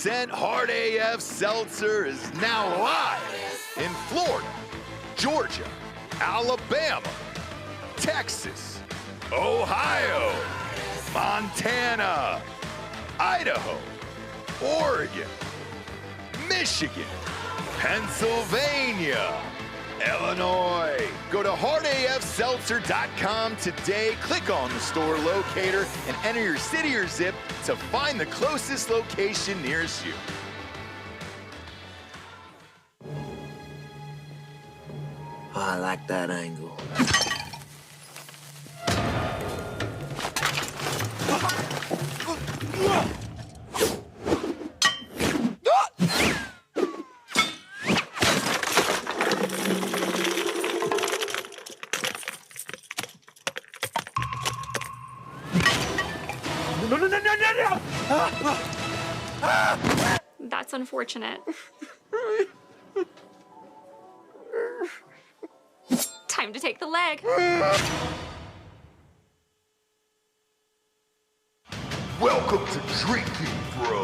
100% Hard AF Seltzer is now live in Florida, Georgia, Alabama, Texas, Ohio, Montana, Idaho, Oregon, Michigan, Pennsylvania, Illinois. Go to hardafseltzer.com today, click on the store locator, and enter your city or zip to find the closest location nearest you. Oh, I like that angle. That's unfortunate. Time to take the leg. Welcome to Drinkin, Bro.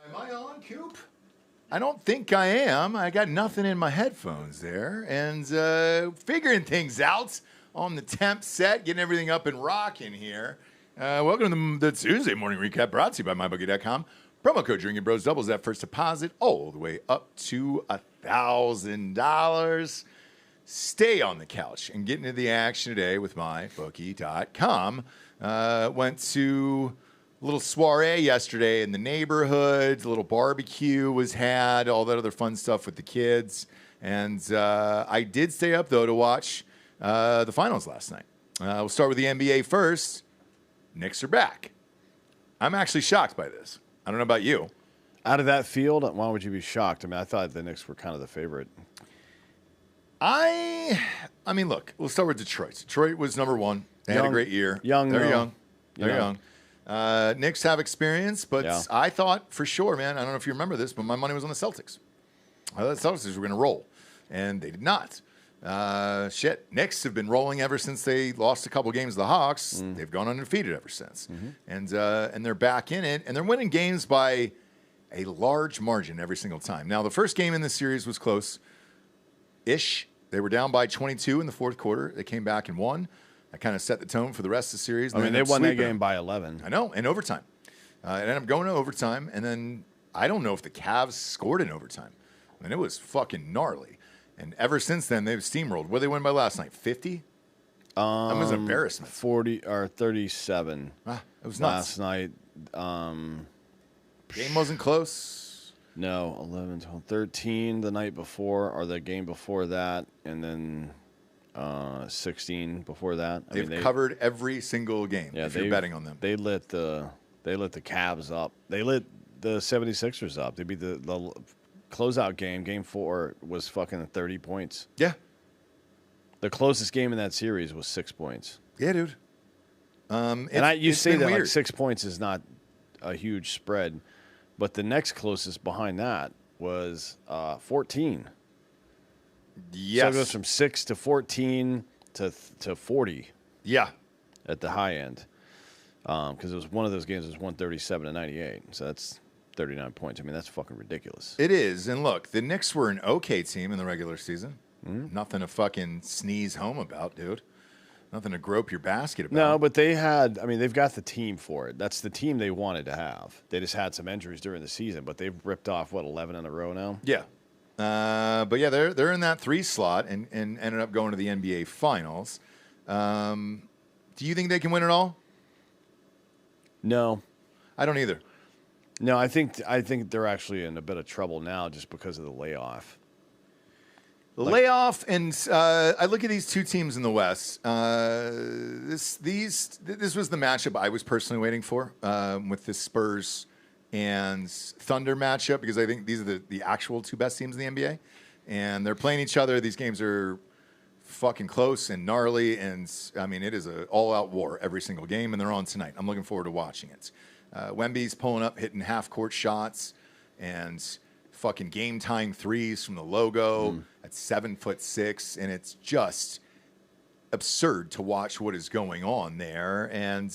Am I on, Coop? I don't think I am. I got nothing in my headphones there. And figuring things out on the temp set, getting everything up and rocking here. Welcome to the Tuesday morning recap brought to you by MyBookie.com. Promo code Drinkin' Bros doubles that first deposit all the way up to $1,000. Stay on the couch and get into the action today with MyBookie.com. Went to a little soiree yesterday in the neighborhood. A little barbecue was had, all that other fun stuff with the kids. And I did stay up, though, to watch the finals last night. We'll start with the NBA first. Knicks are back. I'm actually shocked by this. I don't know about you. Out of that field, why would you be shocked? I mean, I thought the Knicks were kind of the favorite. I mean, look, we'll start with Detroit. Detroit was number one. They had a great year. They're young. They're young. Knicks have experience, but I thought for sure, man, I don't know if you remember this, but my money was on the Celtics. I thought the Celtics were going to roll, and they did not. Knicks have been rolling ever since they lost a couple games to the Hawks. They've gone undefeated ever since. And they're back in it, and they're winning games by a large margin every single time. Now, the first game in this series was close-ish. They were down by 22 in the fourth quarter. They came back and won. That kind of set the tone for the rest of the series. I mean, they won that game by 11. I know, in overtime. It ended up going to overtime, and then I don't know if the Cavs scored in overtime. I mean, it was fucking gnarly. And ever since then, they've steamrolled. What did they win by last night? 50? That was an embarrassment. 40 or 37. It was nuts. Last night. Game wasn't close. No, 11, 12, 13 the night before, or the game before that, and then 16 before that. They've covered every single game if you're betting on them. They lit the Cavs up. They lit the 76ers up. They beat the closeout game. Game 4 was fucking 30 points. Yeah. The closest game in that series was 6 points. Yeah, dude. You say that weird. like 6 points is not a huge spread, but the next closest behind that was 14. Yes. So it goes from 6 to 14 to 40. Yeah. At the high end. Because it was one of those games was 137 to 98. So that's 39 points. I mean, that's fucking ridiculous. It is. And look, the Knicks were an okay team in the regular season. Nothing to fucking sneeze home about, dude. Nothing to grope your basket about. No, but they've got the team for it. That's the team they wanted to have. They just had some injuries during the season, but they've ripped off, 11 in a row now? Yeah. But yeah, they're in that 3 slot and ended up going to the NBA Finals. Do you think they can win it all? No. I don't either. No, I think they're actually in a bit of trouble now just because of the layoff. The layoff, and I look at these two teams in the West. This was the matchup I was personally waiting for with the Spurs and Thunder matchup, because I think these are the actual two best teams in the NBA, and they're playing each other. These games are fucking close and gnarly, and I mean, it is an all-out war every single game, and they're on tonight. I'm looking forward to watching it. Wemby's pulling up, hitting half-court shots, and fucking game-tying threes from the logo at 7'6", and it's just absurd to watch what is going on there. And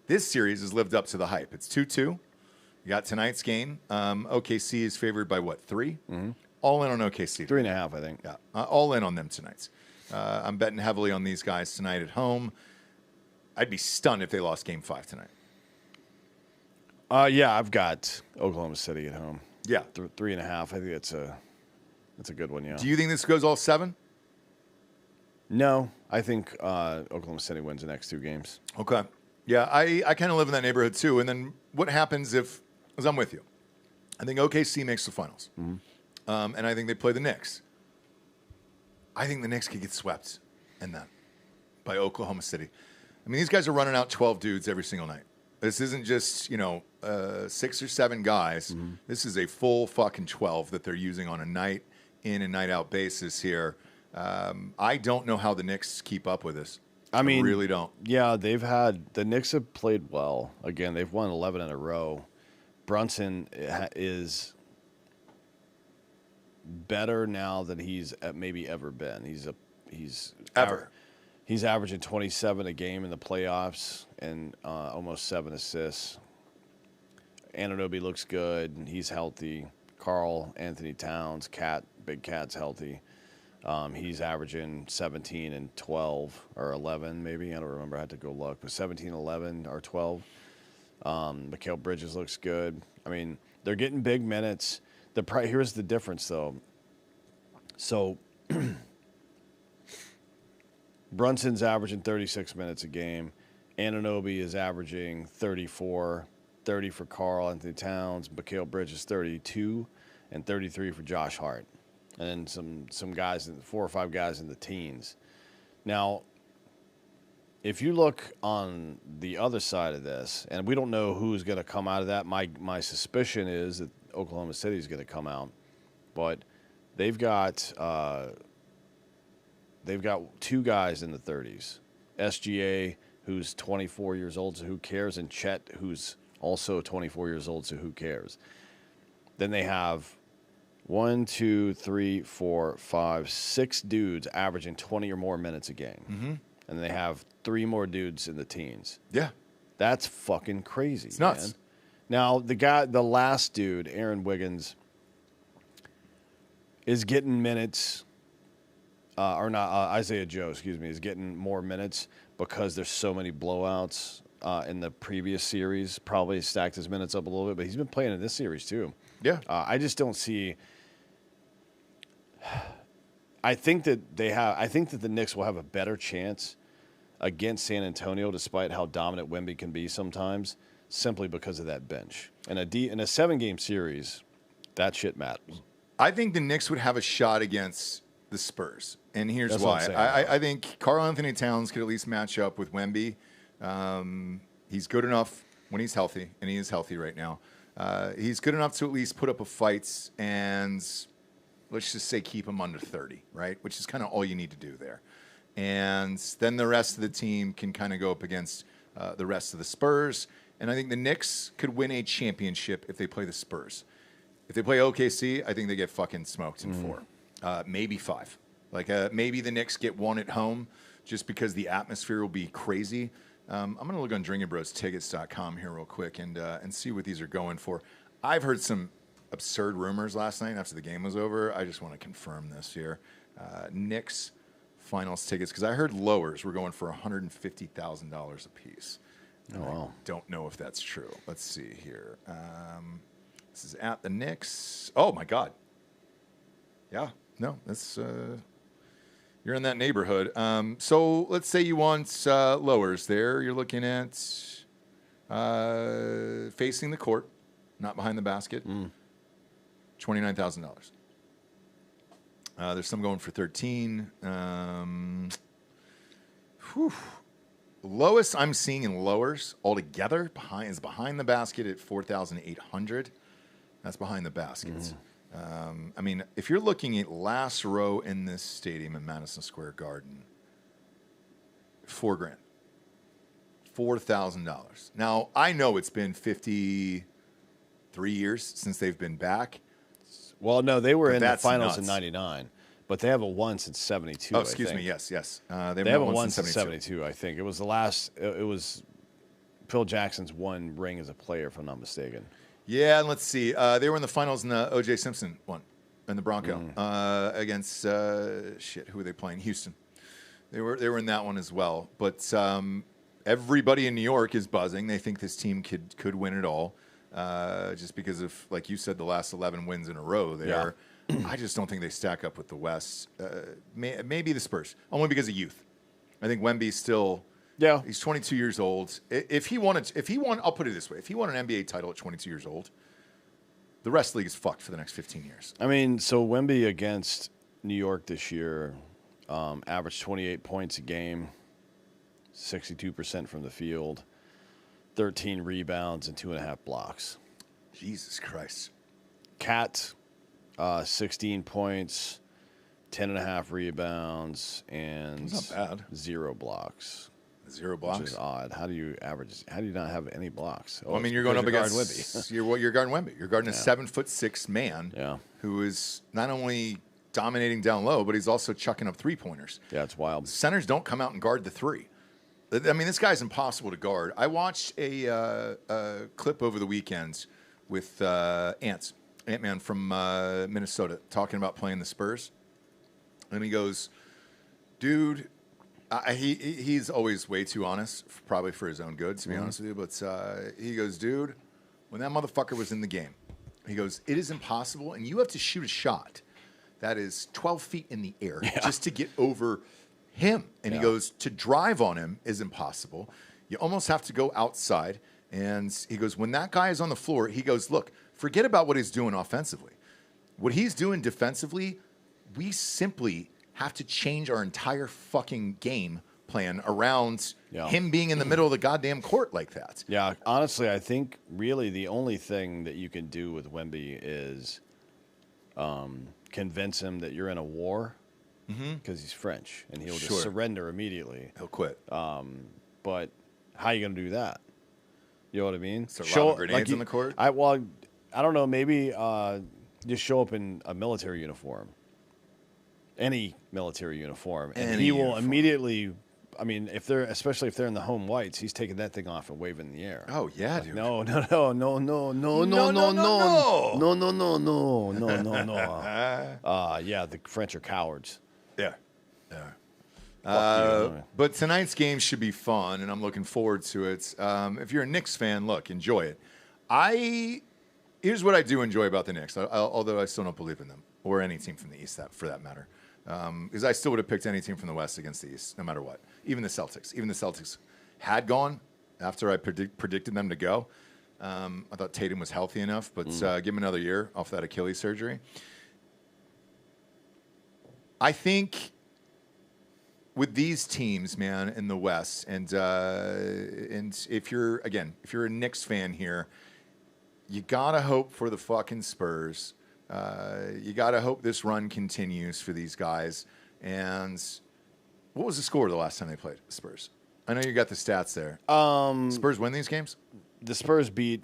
this series has lived up to the hype. It's 2-2. You got tonight's game. OKC is favored by what, 3? All in on OKC. 3.5, I think. Yeah, all in on them tonight. I'm betting heavily on these guys tonight at home. I'd be stunned if they lost Game 5 tonight. Yeah, I've got Oklahoma City at home. Yeah, 3.5. I think that's a good one. Yeah. Do you think this goes all 7? No, I think Oklahoma City wins the next 2 games. Okay. Yeah, I kind of live in that neighborhood too. And then what happens if, because I'm with you, I think OKC makes the finals. And I think they play the Knicks. I think the Knicks could get swept in that by Oklahoma City. I mean, these guys are running out 12 dudes every single night. This isn't just, 6 or 7 guys. This is a full fucking 12 that they're using on a night in and night out basis here. I don't know how the Knicks keep up with this. I really don't. Yeah, the Knicks have played well. Again, they've won 11 in a row. Brunson is better now than he's maybe ever been. He's averaging 27 a game in the playoffs and almost 7 assists. Anunoby looks good. He's healthy. Karl Anthony Towns, Big Cat's healthy. He's averaging 17 and 12 or 11 maybe. I don't remember. I had to go look. But 17, 11 or 12. Mikal Bridges looks good. I mean, they're getting big minutes. Here's the difference, though. So Brunson's averaging 36 minutes a game. Anunoby is averaging 34, 30 for Karl Anthony Towns. Mikal Bridges 32, and 33 for Josh Hart. And then some guys, 4 or 5 guys in the teens. Now, if you look on the other side of this, and we don't know who's going to come out of that, my suspicion is that Oklahoma City is going to come out, but they've got 2 guys in the 30s, SGA, who's 24 years old, so who cares, and Chet, who's also 24 years old, so who cares. Then they have 1, 2, 3, 4, 5, 6 dudes averaging 20 or more minutes a game. And they have 3 more dudes in the teens. Yeah. That's fucking crazy. It's nuts. Man. Now, the last dude, Aaron Wiggins, is getting minutes, Isaiah Joe, is getting more minutes because there's so many blowouts in the previous series. Probably stacked his minutes up a little bit, but he's been playing in this series too. Yeah. I just don't see. I think that the Knicks will have a better chance against San Antonio, despite how dominant Wemby can be sometimes, simply because of that bench. In a 7-game series, that shit matters. I think the Knicks would have a shot against the Spurs, and here's That's why. what I'm saying. I think Karl Anthony Towns could at least match up with Wemby. He's good enough when he's healthy, and he is healthy right now. He's good enough to at least put up a fight and, let's just say, keep him under 30, right? Which is kind of all you need to do there. And then the rest of the team can kind of go up against the rest of the Spurs. And I think the Knicks could win a championship if they play the Spurs. If they play OKC, I think they get fucking smoked in 4. Maybe 5. Maybe the Knicks get 1 at home just because the atmosphere will be crazy. I'm going to look on DrinkinBrosTickets.com here real quick and see what these are going for. I've heard some absurd rumors last night after the game was over. I just want to confirm this here. Knicks finals tickets, because I heard lowers were going for $150,000 a piece. Oh, wow. I don't know if that's true. Let's see here. This is at the Knicks. Oh, my God. Yeah. No, that's you're in that neighborhood. So let's say you want lowers there. You're looking at facing the court, not behind the basket. $29,000. There's some going for 13. Lowest I'm seeing in lowers altogether is behind the basket at 4,800. That's behind the baskets. I mean, if you're looking at last row in this stadium in Madison Square Garden, $4,000, $4,000. Now I know it's been 53 years since they've been back. Well, no, they were But in the that's finals in nuts. '99, but they haven't won since '72. Oh, excuse me. Yes. They Haven't won since '72. I think it was the last. It was Phil Jackson's one ring as a player, if I'm not mistaken. Yeah, and let's see. They were in the finals in the O.J. Simpson one, in the Bronco against who were they playing? Houston. They were in that one as well. But everybody in New York is buzzing. They think this team could win it all, just because of, like you said, the last 11 wins in a row there. Yeah. I just don't think they stack up with the West. Maybe the Spurs, only because of youth. I think Wemby's still. Yeah, he's 22 years old. If he won, I'll put it this way: if he won an NBA title at 22 years old, the rest of the league is fucked for the next 15 years. I mean, so Wemby against New York this year averaged 28 points a game, 62% from the field, 13 rebounds, and 2.5 blocks. Jesus Christ. Cat, 16 points, 10.5 rebounds, and that's not bad. 0 blocks. 0 blocks? Which is odd. How do you not have any blocks? Well, I mean, you're going up against Wemby. You're guarding Wemby. You're guarding a 7'6" man who is not only dominating down low, but he's also chucking up 3-pointers. Yeah, it's wild. Centers don't come out and guard the 3. I mean, this guy's impossible to guard. I watched a clip over the weekend with Ant-Man from Minnesota, talking about playing the Spurs. And he goes, dude, he's always way too honest, probably for his own good, to be honest with you. But he goes, dude, when that motherfucker was in the game, he goes, it is impossible, and you have to shoot a shot that is 12 feet in the air just to get over him. And he goes, to drive on him is impossible. You almost have to go outside. And he goes, when that guy is on the floor, he goes, look, forget about what he's doing offensively. What he's doing defensively, we simply have to change our entire fucking game plan around him being in the middle of the goddamn court like that. Yeah, honestly, I think really the only thing that you can do with Wemby is convince him that you're in a war because he's French and he'll just surrender immediately. He'll quit. But how are you going to do that? You know what I mean? So show grenades on the court? I don't know. Maybe just show up in a military uniform. Any military uniform. And he will immediately, I mean, especially if they're in the home whites, he's taking that thing off and waving in the air. Oh, yeah, dude. No. Yeah, the French are cowards. Yeah. But tonight's game should be fun, and I'm looking forward to it. If you're a Knicks fan, look, enjoy it. Here's what I do enjoy about the Knicks, although I still don't believe in them, or any team from the East, for that matter. Because I still would have picked any team from the West against the East, no matter what. Even the Celtics. Even the Celtics had gone after I predicted them to go. I thought Tatum was healthy enough, but give him another year off that Achilles surgery. I think with these teams, man, in the West, and if you're a Knicks fan here, you gotta hope for the fucking Spurs. You got to hope this run continues for these guys. And what was the score the last time they played the Spurs? I know you got the stats there. Spurs win these games? The Spurs beat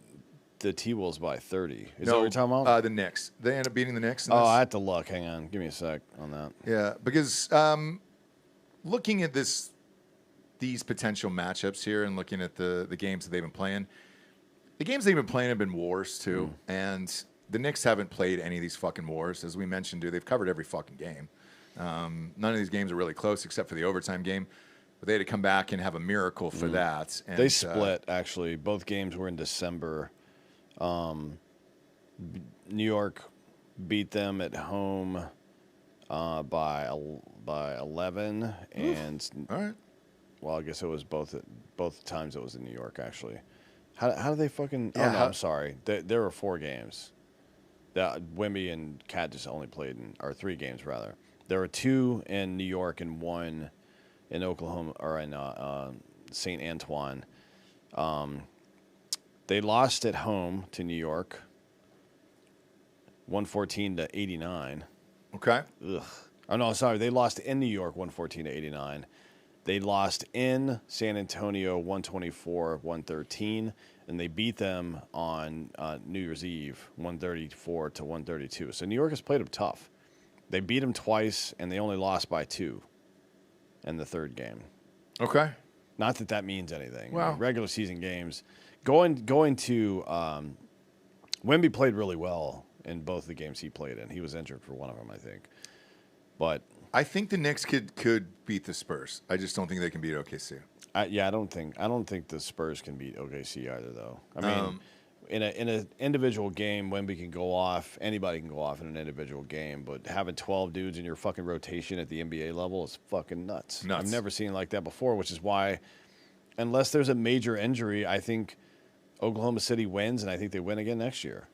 the T-Wolves by 30. Is that what you're talking about? The Knicks. They end up beating the Knicks. I have to look. Hang on. Give me a sec on that. Yeah, because looking at these potential matchups here and looking at the games that they've been playing, the games they've been playing have been wars too. And the Knicks haven't played any of these fucking wars. As we mentioned, dude, they've covered every fucking game. None of these games are really close except for the overtime game. But they had to come back and have a miracle for that. And, they split, actually. Both games were in December. New York beat them at home by 11. And, all right. Well, I guess it was both times it was in New York, actually. How did they fucking... Yeah, I'm sorry. There were 4 games. That Wemby and Cat just only played or 3 games rather. There were 2 in New York and 1 in Oklahoma or in St. Antoine. They lost at home to New York, 114-89. Okay. Ugh. Oh no, sorry. They lost in New York, 114-89. They lost in San Antonio, 124-113, and they beat them on New Year's Eve, 134 to 132. So New York has played them tough. They beat them twice, and they only lost by 2 in the third game. Okay. Not that that means anything. Wow. I mean, regular season games. Going to Wemby played really well in both the games he played in. He was injured for one of them, I think. But I think the Knicks could beat the Spurs. I just don't think they can beat OKC. I don't think the Spurs can beat OKC either, though. I mean, in an individual game, Wemby can go off. Anybody can go off in an individual game, but having 12 dudes in your fucking rotation at the NBA level is fucking nuts. I've never seen it like that before, which is why, unless there's a major injury, I think Oklahoma City wins, and I think they win again next year.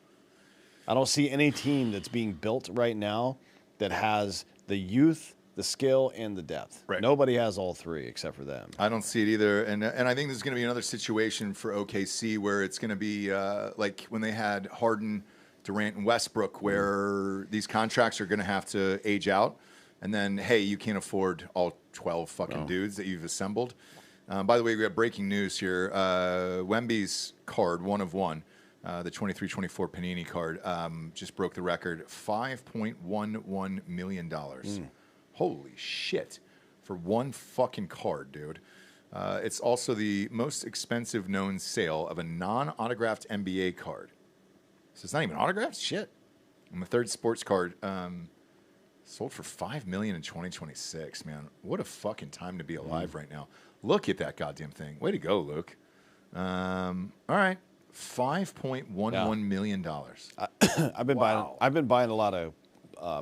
I don't see any team that's being built right now that has the youth, the skill, and the depth. Right. Nobody has all three except for them. I don't see it either. And I think there's going to be another situation for OKC where it's going to be like when they had Harden, Durant, and Westbrook, where these contracts are going to have to age out. And then, hey, you can't afford all 12 fucking dudes that you've assembled. By the way, we got breaking news here. Wemby's card, 1 of 1, the 23-24 Panini card, just broke the record, $5.11 million. Holy shit. For one fucking card, dude. It's also the most expensive known sale of a non-autographed NBA card. So it's not even autographed? Shit. And the third sports card sold for $5 million in 2026, man. What a fucking time to be alive right now. Look at that goddamn thing. Way to go, Luke. All right. $5.11 million. I've been buying a lot of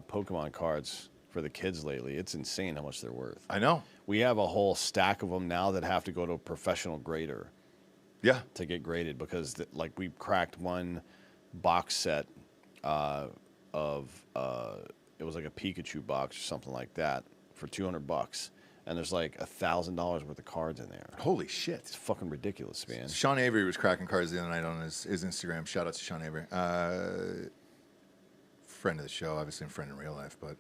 Pokemon cards for the kids lately. It's insane how much they're worth. I know. We have a whole stack of them now that have to go to a professional grader. Yeah. To get graded because we cracked one box set of it was like a Pikachu box or something like that for $200, and there's like $1,000 worth of cards in there. Holy shit! It's fucking ridiculous, man. Sean Avery was cracking cards the other night on his Instagram. Shout out to Sean Avery, friend of the show, obviously a friend in real life, but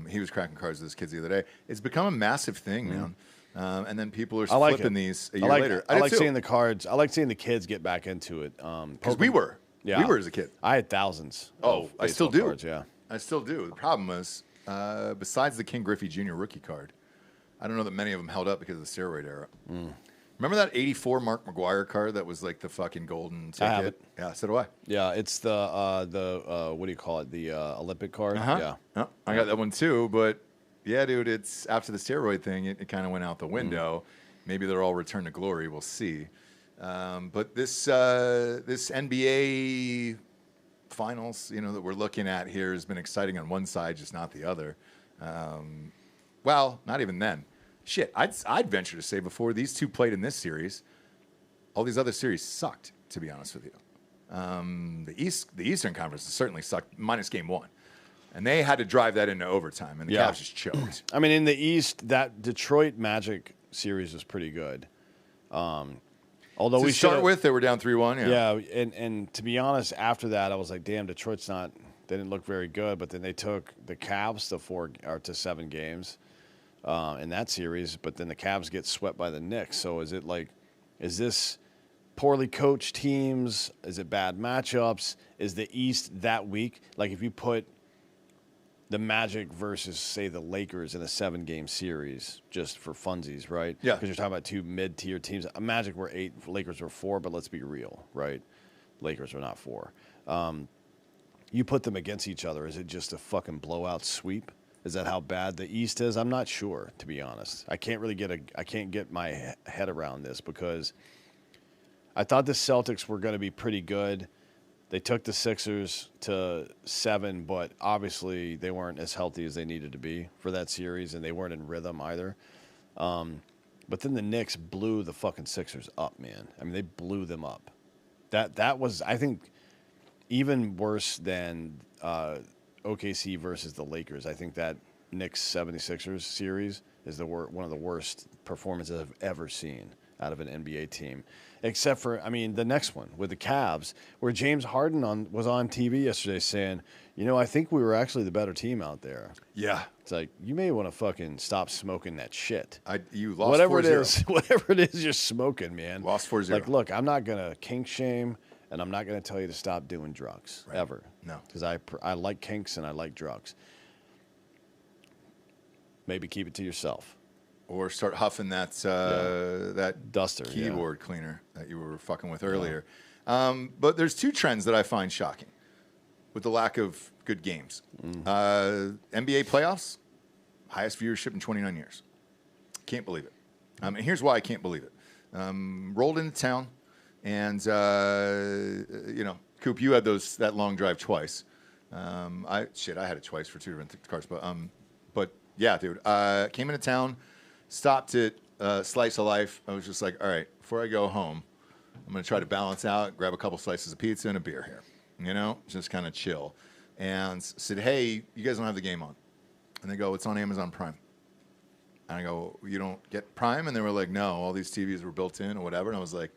he was cracking cards with his kids the other day. It's become a massive thing, man. And then people are flipping these a year later. I like seeing the cards. I like seeing the kids get back into it. Because we were as a kid. I had thousands. I still do. Cards, yeah, I still do. The problem is, besides the King Griffey Jr. rookie card, I don't know that many of them held up because of the steroid era. Remember that '84 Mark McGuire card that was like the fucking golden ticket? I have it. Yeah, so do I. Yeah, it's the what do you call it? The Olympic card. Yeah, I got that one too. But yeah, dude, it's after the steroid thing, it kind of went out the window. Maybe they're all returned to glory. We'll see. But this NBA finals, that we're looking at here has been exciting on one side, just not the other. Well, not even then. Shit, I'd venture to say before these two played in this series, all these other series sucked, to be honest with you. The Eastern Conference certainly sucked, minus game 1. And they had to drive that into overtime, and the Cavs just choked. I mean, in the East, that Detroit Magic series was pretty good. Although to start with, they were down 3-1. Yeah, and to be honest, after that, I was like, damn, Detroit's not. They didn't look very good. But then they took the Cavs to 7 games in that series. But then the Cavs get swept by the Knicks. So is this poorly coached teams? Is it bad matchups? Is the East that weak? Like if you put the Magic versus, say, the Lakers in a 7-game series, just for funsies, right? Yeah. Because you're talking about 2 mid-tier teams. Magic were 8, Lakers were 4, but let's be real, right? Lakers are not 4. You put them against each other, is it just a fucking blowout sweep? Is that how bad the East is? I'm not sure, to be honest. I can't get my head around this because I thought the Celtics were going to be pretty good. They took the Sixers to 7, but obviously they weren't as healthy as they needed to be for that series, and they weren't in rhythm either. But then the Knicks blew the fucking Sixers up, man. I mean, they blew them up. That was, I think, even worse than OKC versus the Lakers. I think that Knicks 76ers series is one of the worst performances I've ever seen out of an NBA team. Except for, I mean, the next one with the Cavs, where James Harden was on TV yesterday saying, I think we were actually the better team out there. Yeah. It's like, you may want to fucking stop smoking that shit. You lost whatever 4-0. Whatever it is you're smoking, man. Lost 4-0. Like, look, I'm not going to kink shame, and I'm not going to tell you to stop doing drugs, ever. No. Because I like kinks and I like drugs. Maybe keep it to yourself. Or start huffing that duster keyboard cleaner that you were fucking with earlier. But there's two trends that I find shocking with the lack of good games. NBA playoffs, highest viewership in 29 years. Can't believe it. And here's why I can't believe it. Rolled into town, and Coop, you had that long drive twice. I had it twice for two different cars, but yeah, dude. Came into town. Stopped at Slice of Life. I was just like, all right, before I go home, I'm going to try to balance out, grab a couple slices of pizza and a beer here, just kind of chill. And said, hey, you guys don't have the game on. And they go, it's on Amazon Prime. And I go, you don't get Prime? And they were like, no, all these TVs were built in or whatever. And I was like,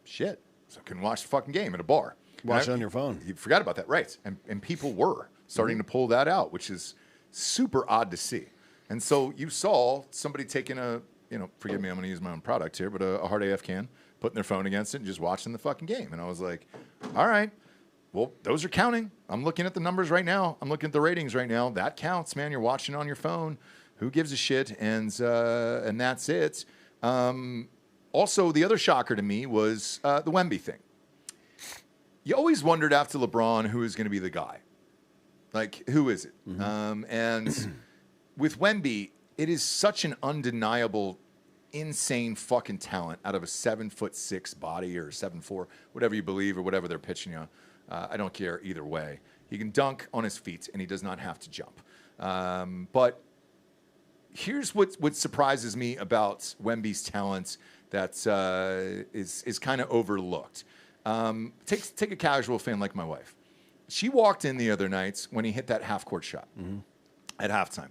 shit. So I couldn't watch the fucking game at a bar. Watch it on your phone. You forgot about that, right. And people were starting to pull that out, which is super odd to see. And so you saw somebody taking forgive me, I'm going to use my own product here, but a hard AF can, putting their phone against it and just watching the fucking game. And I was like, all right, well, those are counting. I'm looking at the numbers right now. I'm looking at the ratings right now. That counts, man. You're watching on your phone. Who gives a shit? And that's it. Also, the other shocker to me was the Wemby thing. You always wondered after LeBron who is going to be the guy. Like, who is it? And with Wemby, it is such an undeniable, insane fucking talent out of a 7'6" body or 7'4", whatever you believe or whatever they're pitching you. I don't care either way. He can dunk on his feet and he does not have to jump. But here's what surprises me about Wemby's talent that is kind of overlooked. Take a casual fan like my wife. She walked in the other nights when he hit that half-court shot at halftime.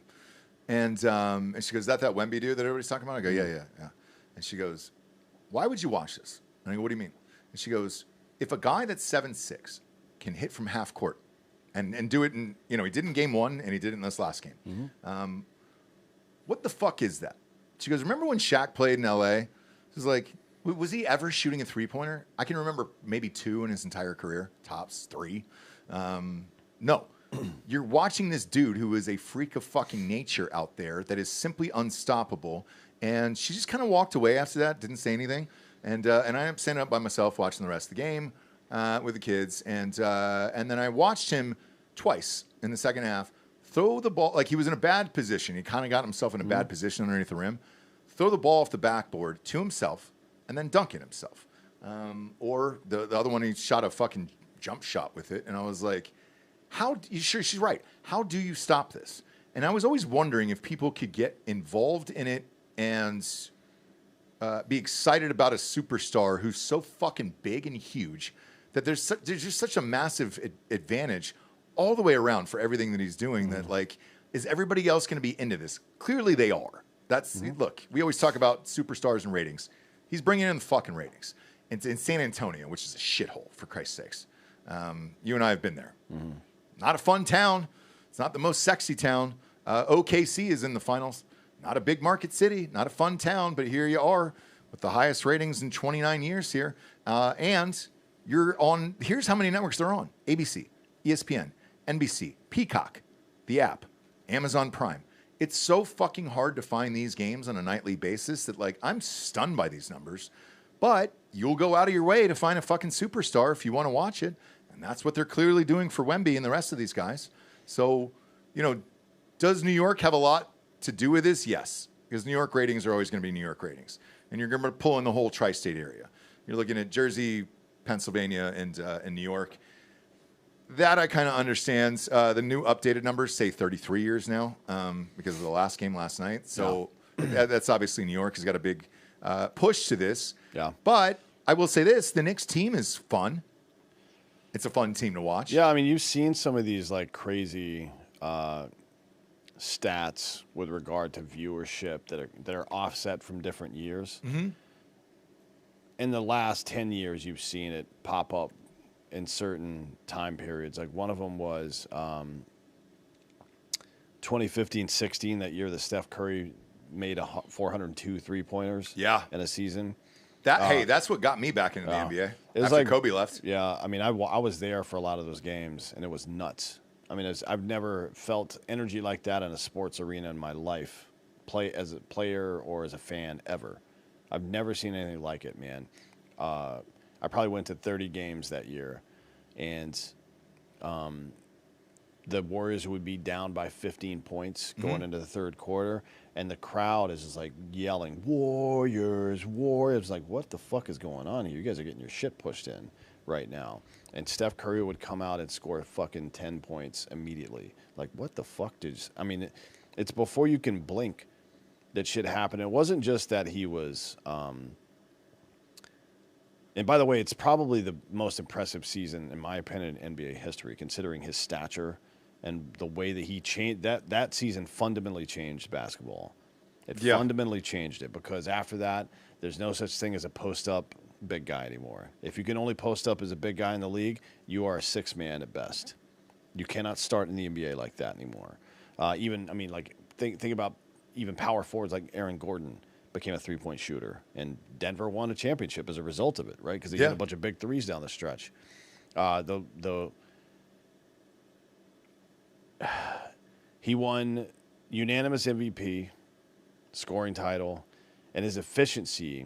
And she goes, that Wemby dude that everybody's talking about? I go, yeah. And she goes, why would you watch this? And I go, what do you mean? And she goes, if a guy that's 7'6" can hit from half court and do it in, he did in game one and he did it in this last game. What the fuck is that? She goes, remember when Shaq played in LA? She was like, was he ever shooting a three-pointer? I can remember maybe 2 in his entire career, tops 3. No. You're watching this dude who is a freak of fucking nature out there that is simply unstoppable. And she just kind of walked away after that, didn't say anything. And I ended up standing up by myself watching the rest of the game with the kids. And then I watched him twice in the second half throw the ball. Like, he was in a bad position. He kind of got himself in a bad position underneath the rim. Throw the ball off the backboard to himself and then dunk it himself. Or the other one, he shot a fucking jump shot with it. And I was like, she's right. How do you stop this? And I was always wondering if people could get involved in it and be excited about a superstar who's so fucking big and huge that there's just such a massive advantage all the way around for everything that he's doing that, like, is everybody else going to be into this? Clearly they are. Look, we always talk about superstars and ratings. He's bringing in the fucking ratings. It's in San Antonio, which is a shithole, for Christ's sakes. You and I have been there. Not a fun town. It's not the most sexy town. OKC is in the finals. Not a big market city. Not a fun town, but here you are with the highest ratings in 29 years here. And you're on, here's how many networks they're on. ABC, ESPN, NBC, Peacock, the app, Amazon Prime. It's so fucking hard to find these games on a nightly basis that, like, I'm stunned by these numbers. But you'll go out of your way to find a fucking superstar if you want to watch it. And that's what they're clearly doing for Wemby and the rest of these guys. So, does New York have a lot to do with this? Yes. Because New York ratings are always going to be New York ratings. And you're going to pull in the whole tri-state area. You're looking at Jersey, Pennsylvania, and New York. That I kind of understand. The new updated numbers say 33 years now because of the last game last night. So that's obviously New York has got a big push to this. Yeah. But I will say this, the Knicks team is fun. It's a fun team to watch. Yeah, I mean, you've seen some of these, like, crazy stats with regard to viewership that are offset from different years. in the last 10 years, you've seen it pop up in certain time periods. Like one of them was 2015-16, that year that Steph Curry made 402 3-pointers in a season. That's what got me back into the NBA. It was after like Kobe left. Yeah, I mean, I was there for a lot of those games, and it was nuts. I mean, I've never felt energy like that in a sports arena in my life, as a player or as a fan ever. I've never seen anything like it, man. I probably went to 30 games that year, and the Warriors would be down by 15 points going into the third quarter, and the crowd is just like yelling, "Warriors, Warriors!" Like, what the fuck is going on here? You guys are getting your shit pushed in right now. And Steph Curry would come out and score fucking 10 points immediately. Like, what the fuck I mean, it's before you can blink that shit happened. It wasn't just that he was. And by the way, it's probably the most impressive season, in my opinion, in NBA history, considering his stature and the way that he changed. That season fundamentally changed basketball. It fundamentally changed it, because after that, there's no such thing as a post-up big guy anymore. If you can only post up as a big guy in the league, you are a sixth man at best. You cannot start in the NBA like that anymore. Think about even power forwards like Aaron Gordon became a three-point shooter, and Denver won a championship as a result of it, right? Because they hit a bunch of big threes down the stretch. He won unanimous MVP, scoring title, and his efficiency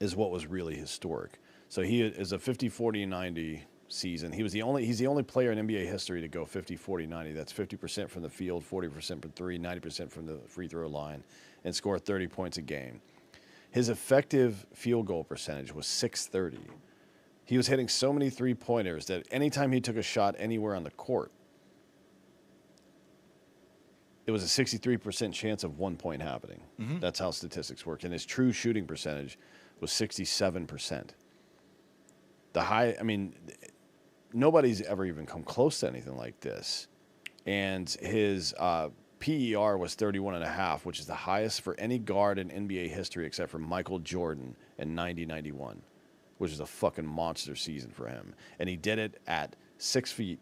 is what was really historic. So he is a 50, 40, 90 season. He's the only player in NBA history to go 50, 40, 90. That's 50% from the field, 40% from three, 90% from the free throw line, and score 30 points a game. His effective field goal percentage was .630. He was hitting so many three-pointers that anytime he took a shot anywhere on the court, it was a 63% chance of 1 point happening. Mm-hmm. That's how statistics work. And his true shooting percentage was 67%. Nobody's ever even come close to anything like this. And his PER was 31.5, which is the highest for any guard in NBA history except for Michael Jordan in 90-91, which is a fucking monster season for him. And he did it at 6'2",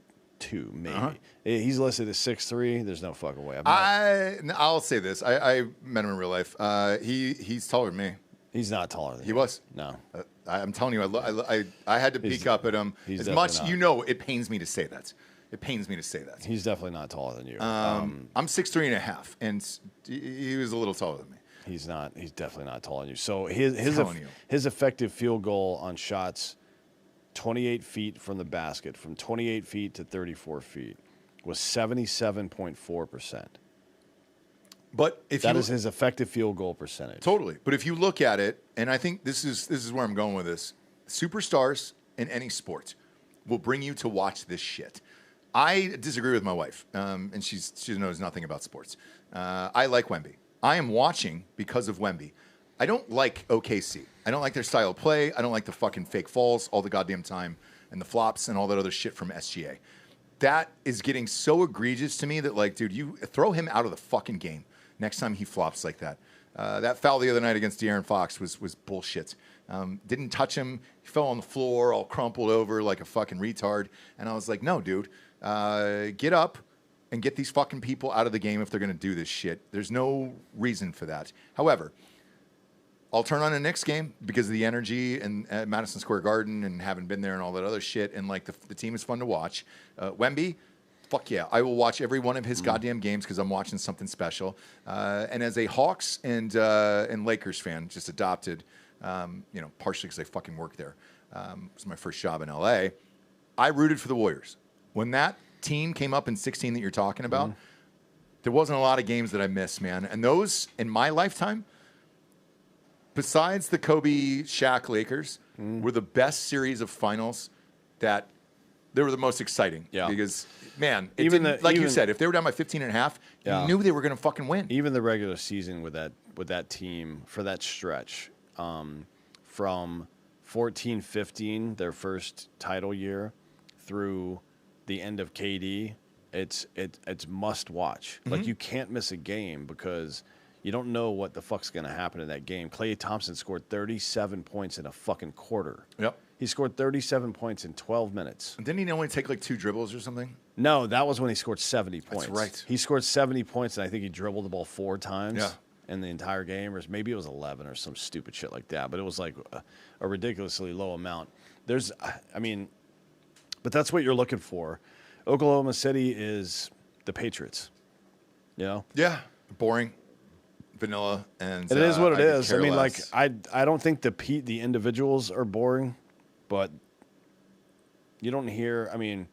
maybe. Uh-huh. He's listed as 6'3". There's no fucking way. I'll say this. I met him in real life. He's taller than me. He's not taller than you. He was. No. I'm telling you, I had to peek up at him. As much, it pains me to say that. It pains me to say that. He's definitely not taller than you. I'm 6'3.5", and he was a little taller than me. He's not. He's definitely not taller than you. So his effective field goal on shots, 28 feet from the basket, from 28 feet to 34 feet, was 77.4%. But that is his effective field goal percentage. Totally. But if you look at it, and I think this is where I'm going with this, superstars in any sport will bring you to watch this shit. I disagree with my wife, and she knows nothing about sports. I like Wemby. I am watching because of Wemby. I don't like OKC. I don't like their style of play. I don't like the fucking fake falls all the goddamn time and the flops and all that other shit from SGA. That is getting so egregious to me that, like, dude, you throw him out of the fucking game next time he flops like that. That foul the other night against De'Aaron Fox was bullshit. Didn't touch him. He fell on the floor, all crumpled over like a fucking retard. And I was like, no, dude, get up and get these fucking people out of the game if they're going to do this shit. There's no reason for that. However, I'll turn on a Knicks game because of the energy and at Madison Square Garden and having been there and all that other shit. And like the team is fun to watch. Wemby, fuck yeah, I will watch every one of his goddamn games because I'm watching something special. And as a Hawks and Lakers fan, just adopted, partially because I fucking work there. It was my first job in LA. I rooted for the Warriors. When that team came up in 16 that you're talking about, there wasn't a lot of games that I missed, man. And those, in my lifetime, besides the Kobe Shaq Lakers, were the best series of finals that they were the most exciting. Yeah. Because, man, you said, if they were down by 15.5, you knew they were going to fucking win. Even the regular season with that team for that stretch, from 14-15, their first title year, through the end of KD, it's must watch. Like, you can't miss a game because You don't know what the fuck's going to happen in that game. Klay Thompson scored 37 points in a fucking quarter. Yep. He scored 37 points in 12 minutes. And didn't he only take like 2 dribbles or something? No, that was when he scored 70 points. That's right. He scored 70 points, and I think he dribbled the ball 4 times in the entire game, or maybe it was 11 or some stupid shit like that. But it was like a ridiculously low amount. But that's what you're looking for. Oklahoma City is the Patriots. You know? Yeah. Boring. Vanilla. And it is what it is. I mean, less. like, I don't think the individuals are boring, but you don't hear, I mean,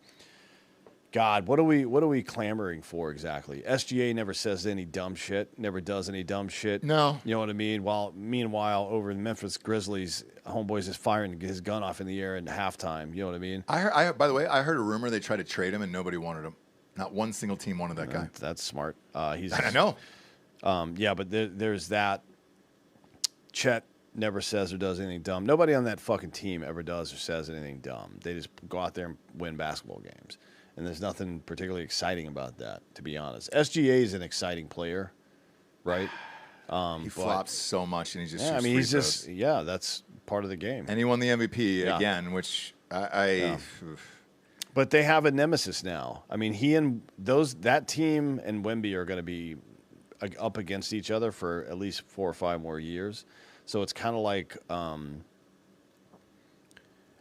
God, what are we clamoring for exactly? SGA never says any dumb shit, never does any dumb shit. No. You know what I mean? Meanwhile, over in Memphis Grizzlies, homeboys is firing his gun off in the air in halftime. You know what I mean? By the way, I heard a rumor they tried to trade him and nobody wanted him. Not one single team wanted that guy. That's smart. I know. Yeah, but there's that. Chet never says or does anything dumb. Nobody on that fucking team ever does or says anything dumb. They just go out there and win basketball games. And there's nothing particularly exciting about that, to be honest. SGA is an exciting player, right? He flops so much, and he just that's part of the game. And he won the MVP again, which But they have a nemesis now. I mean, that team and Wemby are going to be up against each other for at least 4 or 5 more years. So it's kind of like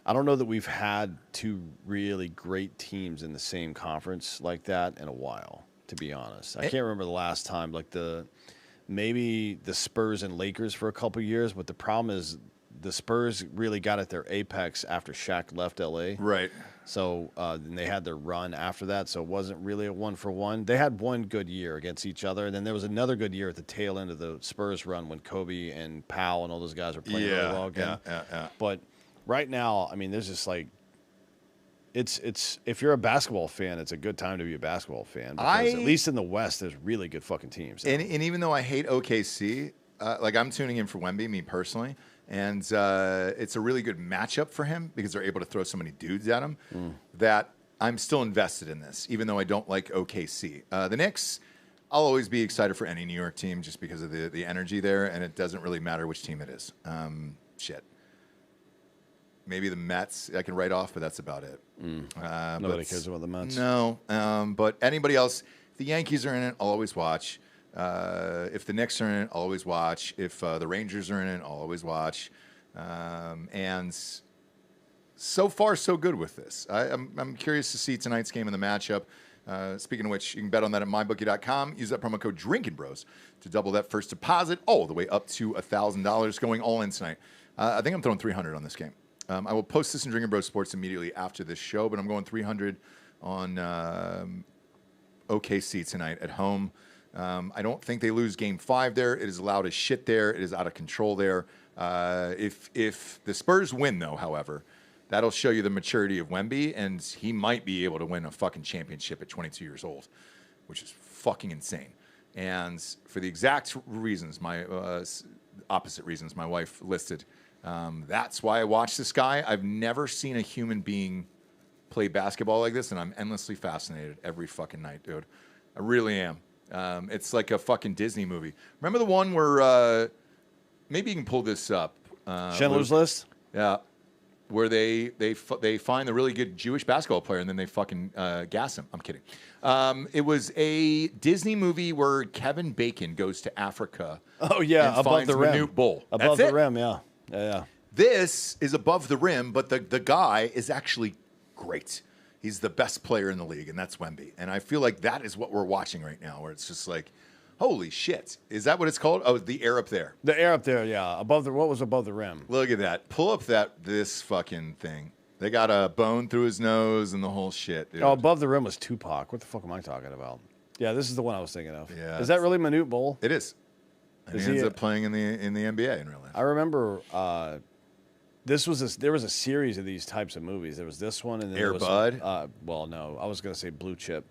I don't know that we've had 2 really great teams in the same conference like that in a while, to be honest. I can't remember the last time, like maybe the Spurs and Lakers for a couple of years, but the problem is the Spurs really got at their apex after Shaq left LA. Right. So and they had their run after that, so it wasn't really a 1-for-1. They had one good year against each other, and then there was another good year at the tail end of the Spurs run when Kobe and Powell and all those guys were playing really well again. Yeah. But right now, I mean, there's just like it's if you're a basketball fan, it's a good time to be a basketball fan because at least in the West, there's really good fucking teams. And even though I hate OKC, like I'm tuning in for Wemby, me personally. And it's a really good matchup for him because they're able to throw so many dudes at him that I'm still invested in this, even though I don't like OKC. The Knicks, I'll always be excited for any New York team just because of the energy there, and it doesn't really matter which team it is. Shit. Maybe the Mets I can write off, but that's about it. Nobody cares about the Mets. No, but anybody else, if the Yankees are in it, I'll always watch. If the Knicks are in it, I'll always watch. If the Rangers are in it, I'll always watch. And so far, so good with this. I'm curious to see tonight's game in the matchup. Speaking of which, you can bet on that at mybookie.com. Use that promo code DrinkinBros to double that first deposit all the way up to $1,000 going all in tonight. I think I'm throwing $300 on this game. I will post this in Drinkin' Bros Sports immediately after this show, but I'm going $300 on OKC tonight at home. I don't think they lose Game 5 there. It is loud as shit there. It is out of control there. If the Spurs win, though, however, that'll show you the maturity of Wemby, and he might be able to win a fucking championship at 22 years old, which is fucking insane. And for the exact reasons, my opposite reasons my wife listed, that's why I watch this guy. I've never seen a human being play basketball like this, and I'm endlessly fascinated every fucking night, dude. I really am. It's like a fucking Disney movie. Remember the one where maybe you can pull this up? Schindler's List? Yeah. Where they find the really good Jewish basketball player and then they fucking gas him. I'm kidding. It was a Disney movie where Kevin Bacon goes to Africa. Oh, yeah, and above finds the rim. Manute Bol. Above That's the it. rim, yeah. Yeah. This is above the rim, but the guy is actually great. He's the best player in the league, and that's Wemby. And I feel like that is what we're watching right now, where it's just like, holy shit. Is that what it's called? Oh, the air up there. The air up there, yeah. What was above the rim? Look at that. Pull up this fucking thing. They got a bone through his nose and the whole shit, dude. Oh, above the rim was Tupac. What the fuck am I talking about? Yeah, this is the one I was thinking of. Yeah, is that really Manute Bol? It is. And he ends up playing in the NBA in real life. I remember there was a series of these types of movies. There was this one, and then Air Bud. Well, no, I was going to say Blue Chip.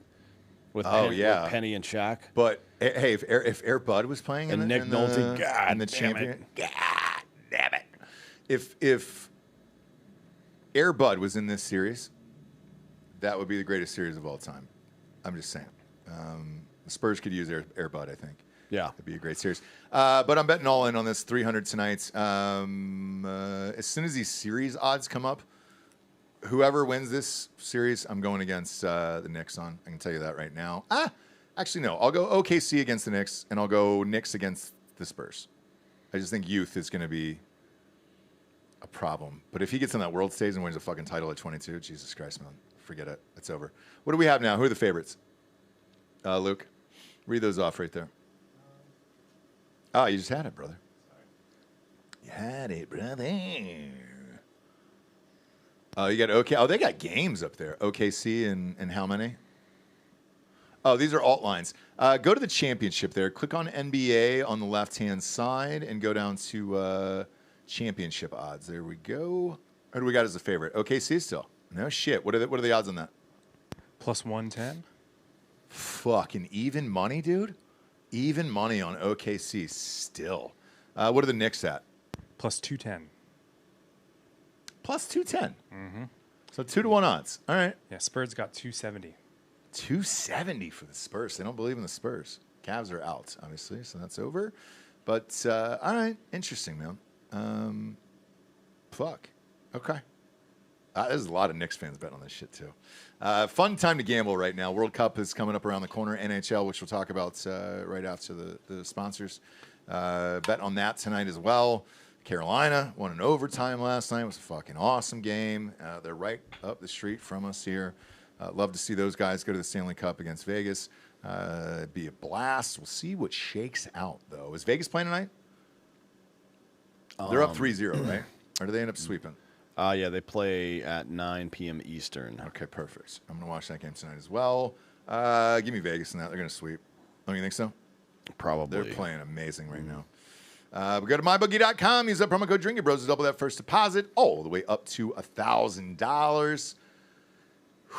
With Penny and Shaq. But hey, if Air Bud was playing and Nick Nolte, God the damn champion, it. God damn it! If Air Bud was in this series, that would be the greatest series of all time. I'm just saying. The Spurs could use Air Bud, I think. Yeah. It'd be a great series. But I'm betting all in on this 300 tonight. As soon as these series odds come up, whoever wins this series, I'm going against the Knicks on. I can tell you that right now. Actually, no. I'll go OKC against the Knicks, and I'll go Knicks against the Spurs. I just think youth is going to be a problem. But if he gets on that world stage and wins a fucking title at 22, Jesus Christ, man. Forget it. It's over. What do we have now? Who are the favorites? Luke, read those off right there. Oh, you just had it, brother. You had it, brother. Oh, you got OK. Oh, they got games up there. OKC and how many? Oh, these are alt lines. Go to the championship there. Click on NBA on the left-hand side and go down to championship odds. There we go. Who do we got as a favorite? OKC still. No shit. What are the odds on that? Plus 110. Fucking even money, dude. Even money on OKC still. What are the Knicks at? Plus 210. Plus 210. Mm-hmm. So 2-1 odds. All right. Yeah, Spurs got 270. 270 for the Spurs. They don't believe in the Spurs. Cavs are out, obviously, so that's over. But, all right. Interesting, man. Fuck. Okay. There's a lot of Knicks fans betting on this shit, too. Fun time to gamble right now. World Cup is coming up around the corner. NHL, which we'll talk about right after the sponsors. Bet on that tonight as well. Carolina won in overtime last night. It was a fucking awesome game. They're right up the street from us here. Love to see those guys go to the Stanley Cup against Vegas. It'd be a blast. We'll see what shakes out, though. Is Vegas playing tonight? They're up 3-0, right? Or do they end up sweeping? Yeah, they play at 9 p.m. Eastern. Okay, perfect. I'm going to watch that game tonight as well. Give me Vegas in that. They're going to sweep. Don't you think so? Probably. They're playing amazing right now. But go to mybookie.com. Use that promo code Drinkin Bros to double that first deposit all the way up to $1,000.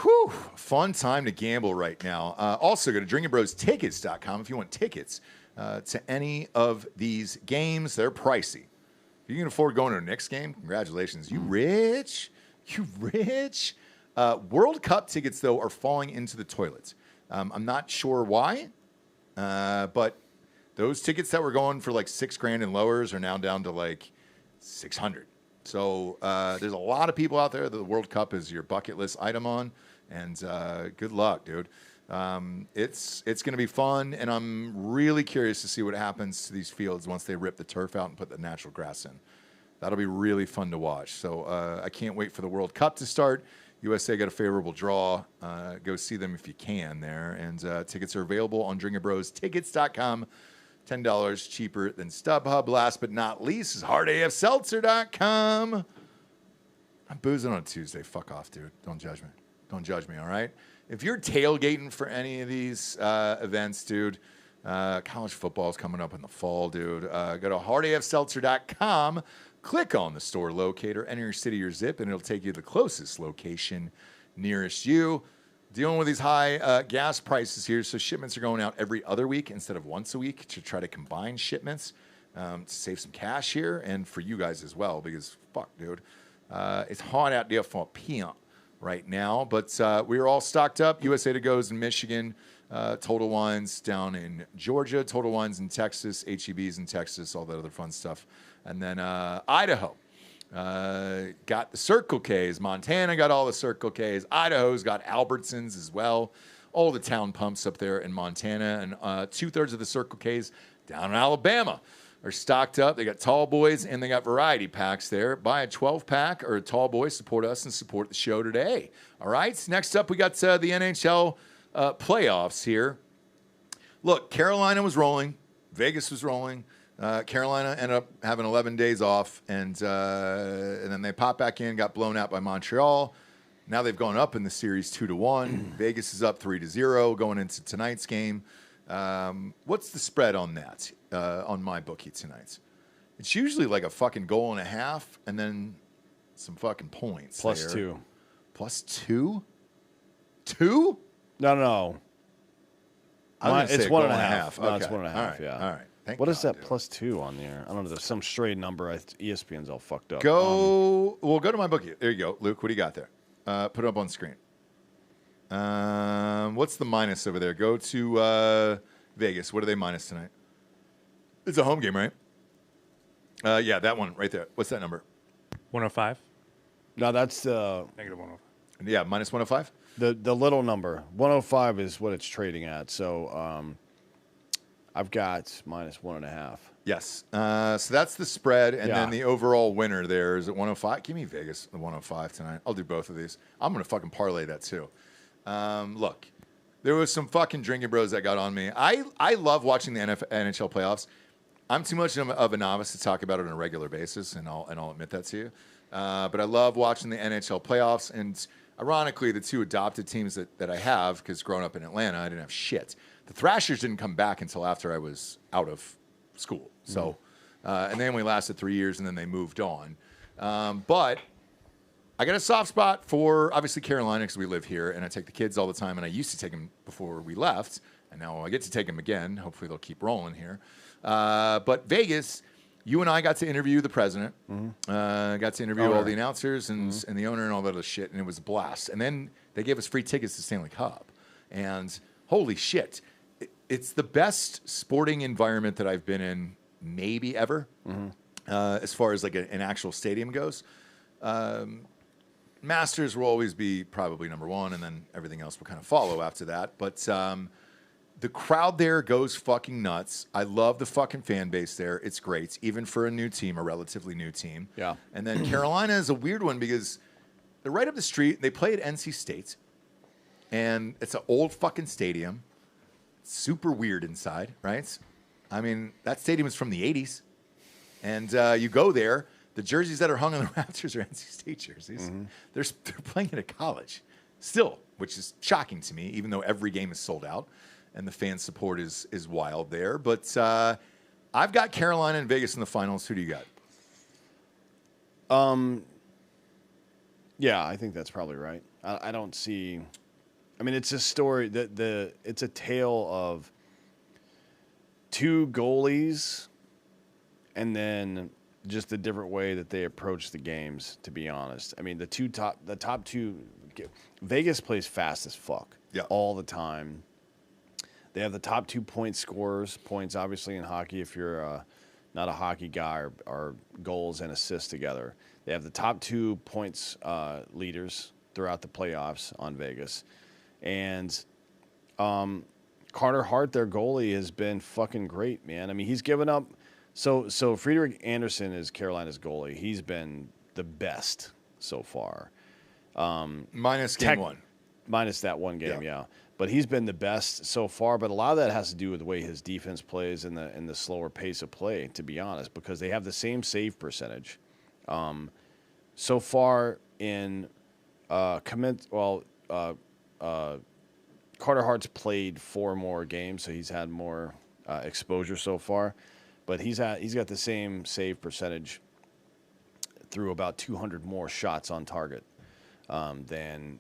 Whew. Fun time to gamble right now. Also, go to drinkinbrostickets.com if you want tickets to any of these games. They're pricey. If you can afford going to a Knicks game, congratulations. You rich. You rich. World Cup tickets, though, are falling into the toilet. I'm not sure why, but those tickets that were going for like $6,000 and lowers are now down to like 600. So there's a lot of people out there that the World Cup is your bucket list item on, and good luck, dude. It's going to be fun, and I'm really curious to see what happens to these fields once they rip the turf out and put the natural grass in. That'll be really fun to watch. So I can't wait for the World Cup to start. USA got a favorable draw. Go see them if you can there. And tickets are available on drinkinbrostickets.com. $10 cheaper than StubHub. Last but not least is hardafseltzer.com. I'm boozing on a Tuesday. Fuck off, dude. Don't judge me. Don't judge me, all right? If you're tailgating for any of these events, dude, college football is coming up in the fall, dude. Go to hardafseltzer.com. Click on the store locator, enter your city or zip, and it'll take you to the closest location nearest you. Dealing with these high gas prices here, so shipments are going out every other week instead of once a week to try to combine shipments to save some cash here and for you guys as well because, fuck, dude, it's hard out there for a pimp right now. But we're all stocked up. USA to Go's in Michigan, Total Wines down in Georgia, Total Wines in Texas, HEB's in Texas, all that other fun stuff. And then Idaho. Got the Circle K's. Montana got all the Circle K's. Idaho's got Albertsons as well. All the town pumps up there in Montana. And 2/3 of the Circle K's down in Alabama are stocked up. They got tall boys and they got variety packs there. Buy a 12-pack or a tall boy. Support us and support the show today. All right. Next up, we got the NHL playoffs here. Look, Carolina was rolling. Vegas was rolling. Carolina ended up having 11 days off, and then they popped back in, got blown out by Montreal. Now they've gone up in the series 2-1. Vegas is up 3-0 going into tonight's game. What's the spread on that on my bookie tonight? It's usually like a fucking goal and a half, and then some fucking points. +2. +2? 2? No. It's 1.5. No, Okay. it's 1.5. All right. Yeah. All right. Thank What God, is that dude. +2 on there? I don't know. There's some stray number. ESPN's all fucked up. Go to my bookie. There you go. Luke, what do you got there? Put it up on screen. What's the minus over there? Go to Vegas. What are they minus tonight? It's a home game, right? Yeah, that one right there. What's that number? 105. No, that's Negative 105. Yeah, minus 105. the little number. 105 is what it's trading at. So I've got minus 1.5. Yes. So that's the spread, and Yeah. then the overall winner there is at 105. Give me Vegas the 105 tonight. I'll do both of these. I'm gonna fucking parlay that too. Look, there was some fucking drinking bros that got on me. I love watching the NHL playoffs. I'm too much of a novice to talk about it on a regular basis, and I'll admit that to you. But I love watching the NHL playoffs, and ironically, the two adopted teams that I have, because growing up in Atlanta, I didn't have shit. The Thrashers didn't come back until after I was out of school. So, and they only lasted 3 years, and then they moved on. But I got a soft spot for, obviously, Carolina, because we live here, and I take the kids all the time, and I used to take them before we left, and now I get to take them again. Hopefully they'll keep rolling here. But Vegas, you and I got to interview the president, got to interview all the announcers and the owner and all that other shit, and it was a blast. And then they gave us free tickets to Stanley Cup. And holy shit, it's the best sporting environment that I've been in maybe ever, as far as like an actual stadium goes. Masters will always be probably number one, and then everything else will kind of follow after that. But the crowd there goes fucking nuts. I love the fucking fan base there. It's great, even for a new team, a relatively new team. Yeah. And then Carolina is a weird one because they're right up the street. They play at NC State, and it's an old fucking stadium. Super weird inside, right? I mean, that stadium is from the 80s. And you go there, the jerseys that are hung on the rafters are NC State jerseys. They're playing at a college still, which is shocking to me, even though every game is sold out and the fan support is wild there. But I've got Carolina and Vegas in the finals. Who do you got? Yeah, I think that's probably right. I don't see. I mean, it's a story it's a tale of two goalies, and then just the different way that they approach the games. To be honest, I mean, the top two. Vegas plays fast as fuck. Yeah. All the time. They have the top 2 point scorers. Points, obviously, in hockey. If you're not a hockey guy, are goals and assists together. They have the top 2 points leaders throughout the playoffs on Vegas. And Carter Hart, their goalie, has been fucking great, man. I mean, he's given up. So Friedrich Anderson is Carolina's goalie. He's been the best so far. Minus game one. Minus that one game, yeah. But he's been the best so far. But a lot of that has to do with the way his defense plays and the slower pace of play, to be honest, because they have the same save percentage. So far in Carter Hart's played 4 more games, so he's had more exposure so far. But he's got the same save percentage through about 200 more shots on target than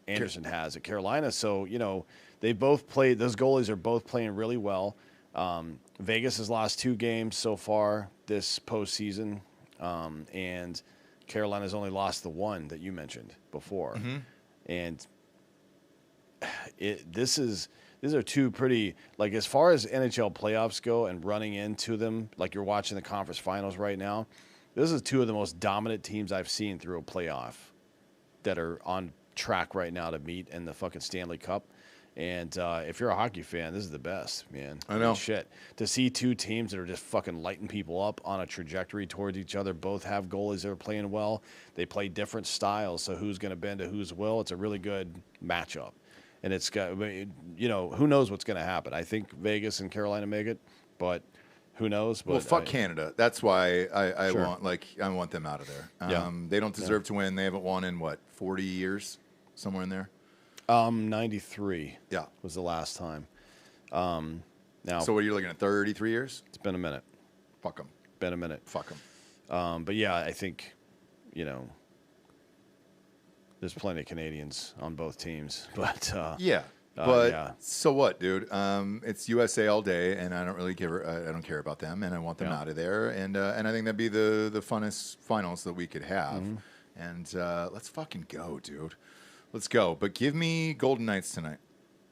Anderson has at Carolina. So, you know, they both played, those goalies are both playing really well. Vegas has lost 2 games so far this postseason, and Carolina's only lost the 1 that you mentioned before. And these are 2 pretty, like, as far as NHL playoffs go and running into them, like you're watching the conference finals right now, this is 2 of the most dominant teams I've seen through a playoff that are on track right now to meet in the fucking Stanley Cup. And if you're a hockey fan, this is the best, man. I know. Shit. To see 2 teams that are just fucking lighting people up on a trajectory towards each other, both have goalies that are playing well. They play different styles, so who's going to bend to whose will? It's a really good matchup. And it's got, you know, who knows what's going to happen. I think Vegas and Carolina make it, but who knows? But Well, fuck Canada. That's why I Sure. want them out of there. Yeah. They don't deserve to win. They haven't won in, 40 years? Somewhere in there? 93 Yeah. was the last time. Now, So what, you're looking at 33 years? it's been a minute. Fuck them. Been a minute. Fuck them. But yeah, I think, you know, there's plenty of Canadians on both teams. But Yeah. But yeah. so what, dude? It's USA all day, and I don't really I don't care about them, and I want them out of there. And I think that'd be the funnest finals that we could have. And let's fucking go, dude. Let's go. But give me Golden Knights tonight.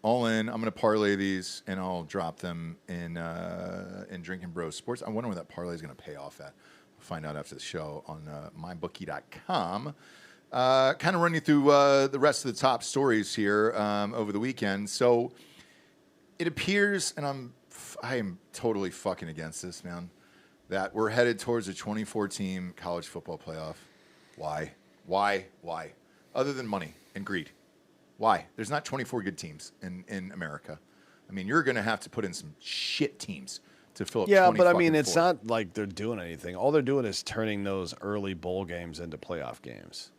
all in. I'm going to parlay these, and I'll drop them in Drinkin Bros Sports. I wonder where that parlay is going to pay off at. We'll find out after the show on mybookie.com. Kind of run you through the rest of the top stories here over the weekend. So it appears, and I am totally fucking against this, man, that we're headed towards a 24-team college football playoff. Why? Why? Other than money and greed. Why? There's not 24 good teams in America. I mean, you're going to have to put in some shit teams to fill up 20 but I mean, fucking it's four. not like they're doing anything. All they're doing is turning those early bowl games into playoff games.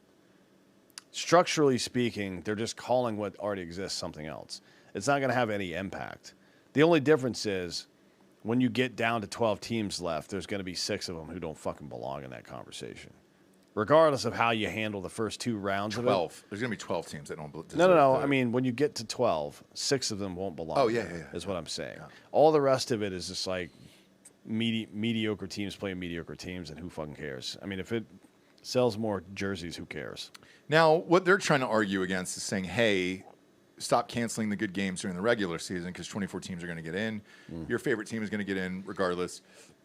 Structurally speaking, they're just calling what already exists something else. It's not going to have any impact. The only difference is when you get down to 12 teams left, there's going to be 6 of them who don't fucking belong in that conversation. Regardless of how you handle the first 2 rounds of it. 12. There's going to be 12 teams that don't deserve No. I mean, when you get to 12, 6 of them won't belong. Oh, yeah. Is what I'm saying. Yeah. All the rest of it is just like mediocre teams playing mediocre teams, and who fucking cares? I mean, if it sells more jerseys, who cares? Now, what they're trying to argue against is saying, hey, stop canceling the good games during the regular season because 24 teams are going to get in. Your favorite team is going to get in regardless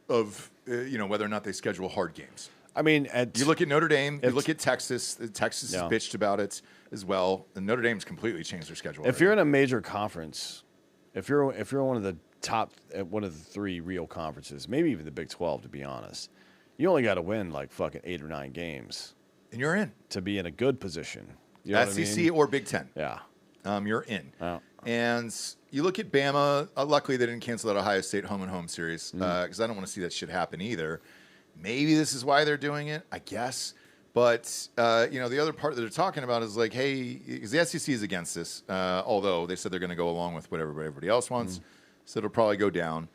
of whether or not they schedule hard games. I mean, you look at Notre Dame, you look at Texas. Texas has bitched about it as well. And Notre Dame's completely changed their schedule. If you're in a major conference, if you're one of the top, one of the 3 real conferences, maybe even the Big 12, to be honest, you only got to win like fucking 8 or 9 games, and you're in to be in a good position. You know SEC what I mean? or Big 10. Yeah, you're in. Yeah. And you look at Bama. Luckily, they didn't cancel that Ohio State home and home series because I don't want to see that shit happen either. Maybe this is why they're doing it, I guess. But, the other part that they're talking about is like, hey, because the SEC is against this, although they said they're going to go along with whatever everybody else wants. So it'll probably go down.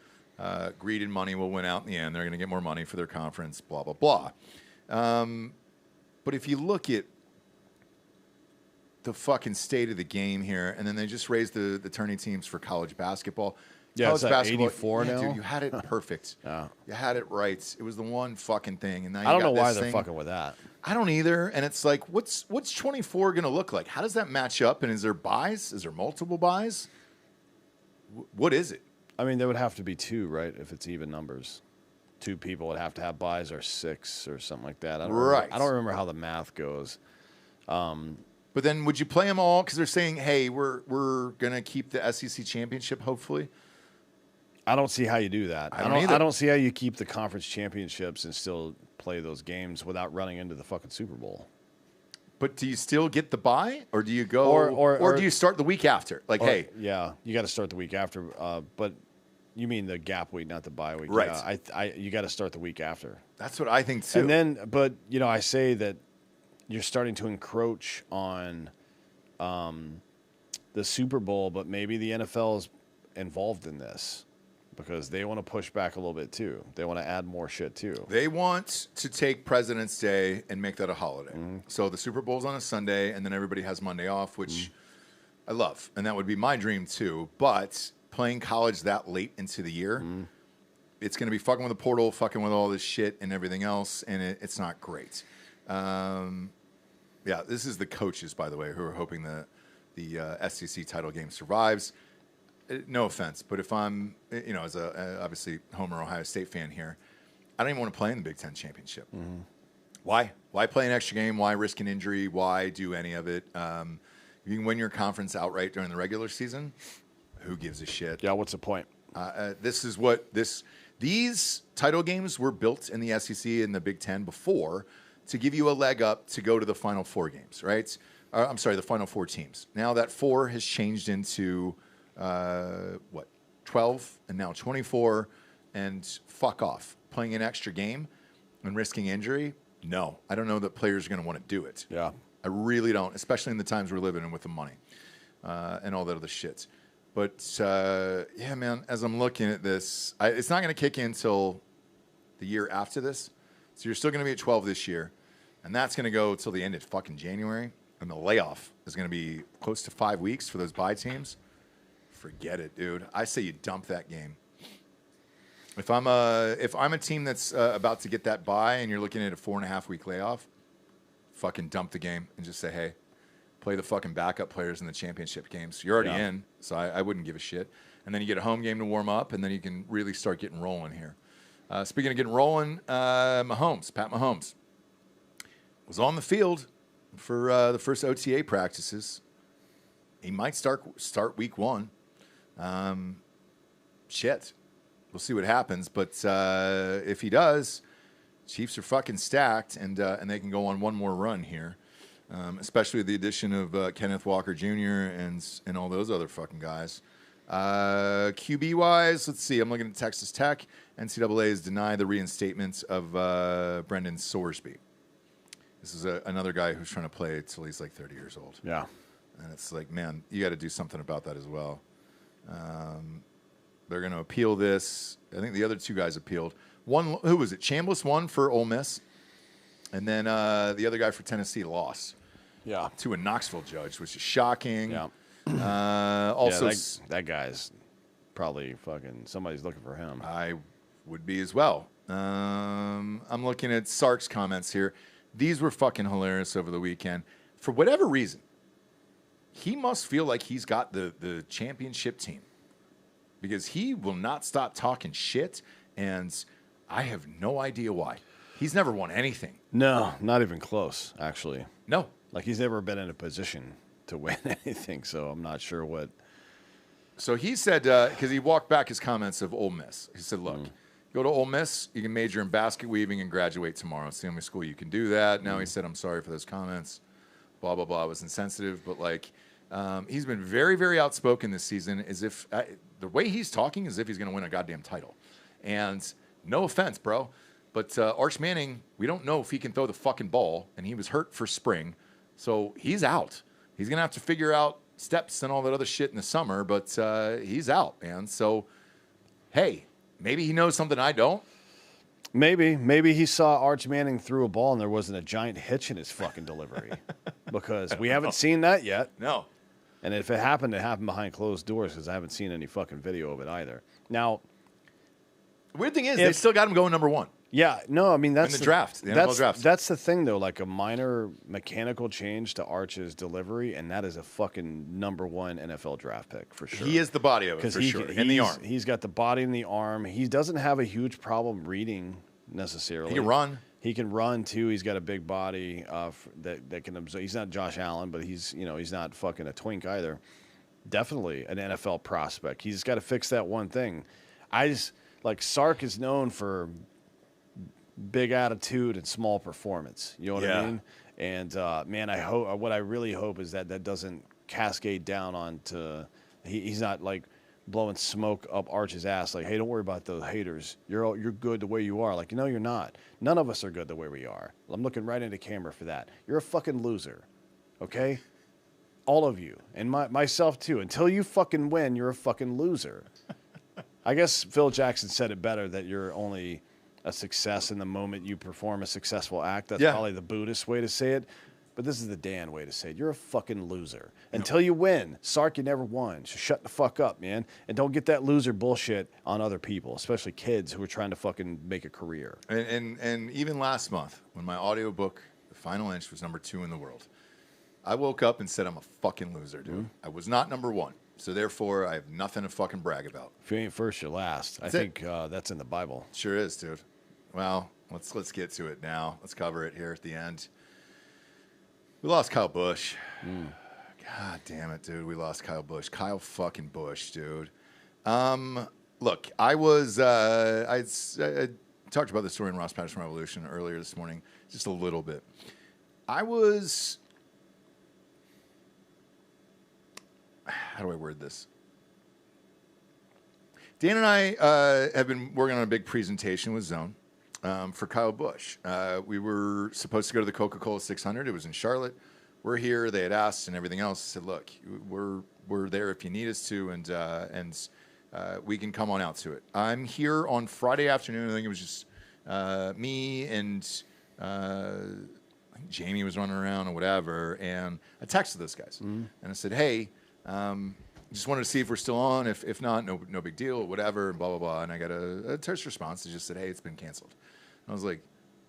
Greed and money will win out in the end. They're going to get more money for their conference, blah, blah, blah. But if you look at the fucking state of the game here, and then they just raised the tourney teams for college basketball. Yeah, college it's basketball, 84 now. Dude, you had it perfect. Yeah. You had it right. It was the one fucking thing, and now I don't know why they're fucking with that. I don't either. And it's like, what's 24 going to look like? How does that match up? And is there buys? Is there multiple buys? What is it? I mean, there would have to be 2, right? If it's even numbers, 2 people would have to have buys, or 6 or something like that. I don't remember how the math goes. But then, would you play them all? Because they're saying, hey, we're going to keep the SEC championship, hopefully. I don't see how you do that. I don't see how you keep the conference championships and still play those games without running into the fucking Super Bowl. But do you still get the bye, or do you go, or do you start the week after? Like, hey, yeah, you got to start the week after. But you mean the gap week, not the bye week, right? Yeah, you got to start the week after. That's what I think too. And then, but I say that you're starting to encroach on the Super Bowl, but maybe the NFL is involved in this. Because they want to push back a little bit, too. They want to add more shit, too. They want to take President's Day and make that a holiday. So the Super Bowl's on a Sunday, and then everybody has Monday off, which I love. And that would be my dream, too. But playing college that late into the year, it's going to be fucking with the portal, fucking with all this shit and everything else, and it's not great. This is the coaches, by the way, who are hoping the SEC title game survives. No offense, but if I'm, as a obviously Homer Ohio State fan here, I don't even want to play in the Big Ten championship. Why? Why play an extra game? Why risk an injury? Why do any of it? You can win your conference outright during the regular season. Who gives a shit? Yeah, what's the point? These title games were built in the SEC and the Big Ten before to give you a leg up to go to the Final Four games, right? The Final Four teams. Now that 4 has changed into 12 and now 24, and fuck off. Playing an extra game and risking injury? No. I don't know that players are going to want to do it. Yeah. I really don't, especially in the times we're living in with the money and all that other shit. But, man, as I'm looking at this, it's not going to kick in until the year after this. So you're still going to be at 12 this year, and that's going to go till the end of fucking January, and the layoff is going to be close to 5 weeks for those bye teams. Forget it, dude. I say you dump that game. If I'm a team that's about to get that bye and you're looking at a 4.5 week layoff, fucking dump the game and just say, hey, play the fucking backup players in the championship games. You're already in, so I wouldn't give a shit. And then you get a home game to warm up, and then you can really start getting rolling here. Speaking of getting rolling, Pat Mahomes, was on the field for the first OTA practices. He might start week 1. Shit. We'll see what happens. But if he does, Chiefs are fucking stacked, and they can go on one more run here, especially with the addition of Kenneth Walker Jr. and all those other fucking guys. QB-wise, let's see. I'm looking at Texas Tech. NCAA has denied the reinstatement of Brendan Sorsby. This is another guy who's trying to play till he's like 30 years old. Yeah. And it's like, man, you got to do something about that as well. They're going to appeal this. I think the other 2 guys appealed. One, who was it? Chambliss won for Ole Miss. And then the other guy for Tennessee lost. Yeah. To a Knoxville judge, which is shocking. Yeah. Also, that guy's probably fucking, somebody's looking for him. I would be as well. I'm looking at Sark's comments here. These were fucking hilarious over the weekend. For whatever reason, he must feel like he's got the championship team because he will not stop talking shit, and I have no idea why. He's never won anything. No, not even close, actually. No. Like, he's never been in a position to win anything, so I'm not sure what. So he said, because he walked back his comments of Ole Miss. He said, look, go to Ole Miss, you can major in basket weaving and graduate tomorrow. It's the only school you can do that. Now he said, I'm sorry for those comments. Blah, blah, blah. It was insensitive. But, like, he's been very, very outspoken this season, as if the way he's talking is if he's going to win a goddamn title. And no offense, bro, but Arch Manning, we don't know if he can throw the fucking ball, and he was hurt for spring. So he's out. He's going to have to figure out steps and all that other shit in the summer, but he's out, man. So, hey, maybe he knows something I don't. Maybe he saw Arch Manning threw a ball and there wasn't a giant hitch in his fucking delivery because we haven't seen that yet. No. And if it happened behind closed doors because I haven't seen any fucking video of it either. Now, the weird thing is they still got him going number 1. Yeah, no, I mean, that's in the draft, the NFL draft. That's the thing, though, like a minor mechanical change to Arch's delivery, and that is a fucking number 1 NFL draft pick for sure. He is the body of it, for sure, and the arm. He's got the body and the arm. He doesn't have a huge problem reading necessarily. He can run. He can run, too. He's got a big body that can absorb. He's not Josh Allen, but he's not fucking a twink either. Definitely an NFL prospect. He's got to fix that one thing. Sark is known for big attitude and small performance. You know what I mean? And man, what I really hope is that doesn't cascade down onto. He's not like blowing smoke up Arch's ass. Like, hey, don't worry about those haters. You're good the way you are. Like, no, you're not. None of us are good the way we are. I'm looking right into camera for that. You're a fucking loser. Okay, all of you and myself too. Until you fucking win, you're a fucking loser. I guess Phil Jackson said it better that you're only a success in the moment you perform a successful act. That's probably the Buddhist way to say it. But this is the Dan way to say it. You're a fucking loser. Until you win. Sark, you never won. So shut the fuck up, man. And don't get that loser bullshit on other people, especially kids who are trying to fucking make a career. And even last month, when my audiobook, The Final Inch, was number 2 in the world, I woke up and said I'm a fucking loser, dude. Mm-hmm. I was not number 1. So therefore, I have nothing to fucking brag about. If you ain't first, you're last. I think that's in the Bible. Sure is, dude. Well, let's get to it now. Let's cover it here at the end. We lost Kyle Busch. God damn it, dude. We lost Kyle Busch. Kyle fucking Busch, dude. Look, I talked about the story in Ross Patterson Revolution earlier this morning, just a little bit. How do I word this? Dan and I have been working on a big presentation with Zone for Kyle Busch. We were supposed to go to the Coca-Cola 600. It was in Charlotte. We're here. They had asked and everything else. I said, look, we're there if you need us to, and we can come on out to it. I'm here on Friday afternoon. I think it was just me and I think Jamie was running around or whatever. And I texted those guys. And I said, hey, just wanted to see if we're still on. If not, no big deal, whatever, and blah, blah, blah. And I got a terse response that just said, hey, it's been canceled. And I was like,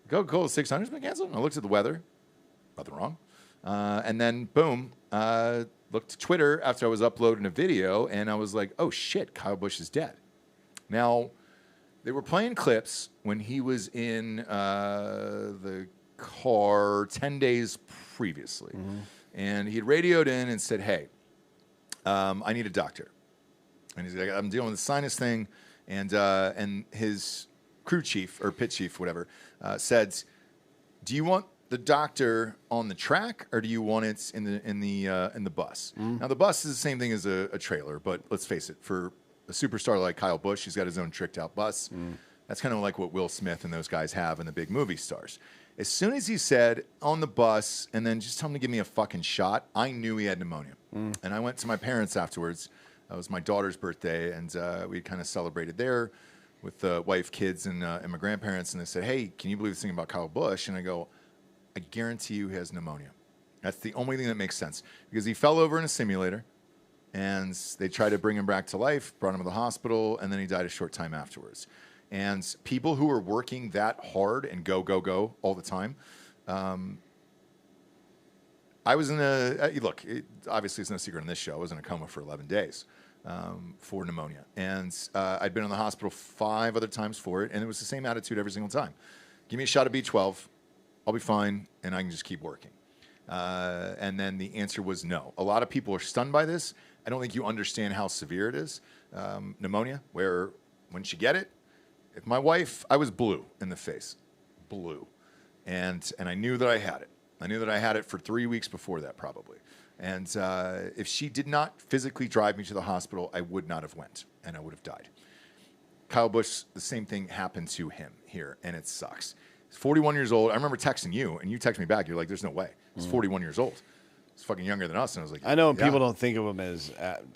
Coca-Cola 600's been canceled? And I looked at the weather. Nothing wrong. And then, boom, looked at Twitter after I was uploading a video, and I was like, oh, shit, Kyle Busch is dead. Now, they were playing clips when he was in the car 10 days previously. And he had radioed in and said, hey, I need a doctor. And he's like, I'm dealing with a sinus thing. And his crew chief or pit chief, whatever, said, do you want the doctor on the track, or do you want it in the bus? Now, the bus is the same thing as a trailer, but let's face it, for a superstar like Kyle Busch, he's got his own tricked out bus. That's kind of like what Will Smith and those guys have in the big movie stars. As soon as he said on the bus, and then just tell him to give me a fucking shot, I knew he had pneumonia. And I went to my parents afterwards. It was my daughter's birthday, and we kind of celebrated there with the wife, kids, and my grandparents. And they said, hey, can you believe this thing about Kyle Busch? And I go, I guarantee you he has pneumonia. That's the only thing that makes sense. Because he fell over in a simulator, and they tried to bring him back to life, brought him to the hospital, and then he died a short time afterwards. And people who are working that hard and go all the time, I was in look, obviously it's no secret on this show, I was in a coma for 11 days for pneumonia. And I'd been in the hospital 5 other times for it, and it was the same attitude every single time. Give me a shot of B12, I'll be fine, and I can just keep working. And then the answer was no. A lot of people are stunned by this. I don't think you understand how severe it is. Pneumonia, where once you get it, if my wife, I was blue in the face, blue. And I knew that I had it. I knew that I had it for 3 weeks before that, probably. And if she did not physically drive me to the hospital, I would not have went, and I would have died. Kyle Busch, the same thing happened to him here, and it sucks. He's 41 years old. I remember texting you, and you texted me back. You're like, there's no way. He's 41 years old. He's fucking younger than us. And I was like, I know people don't think of them as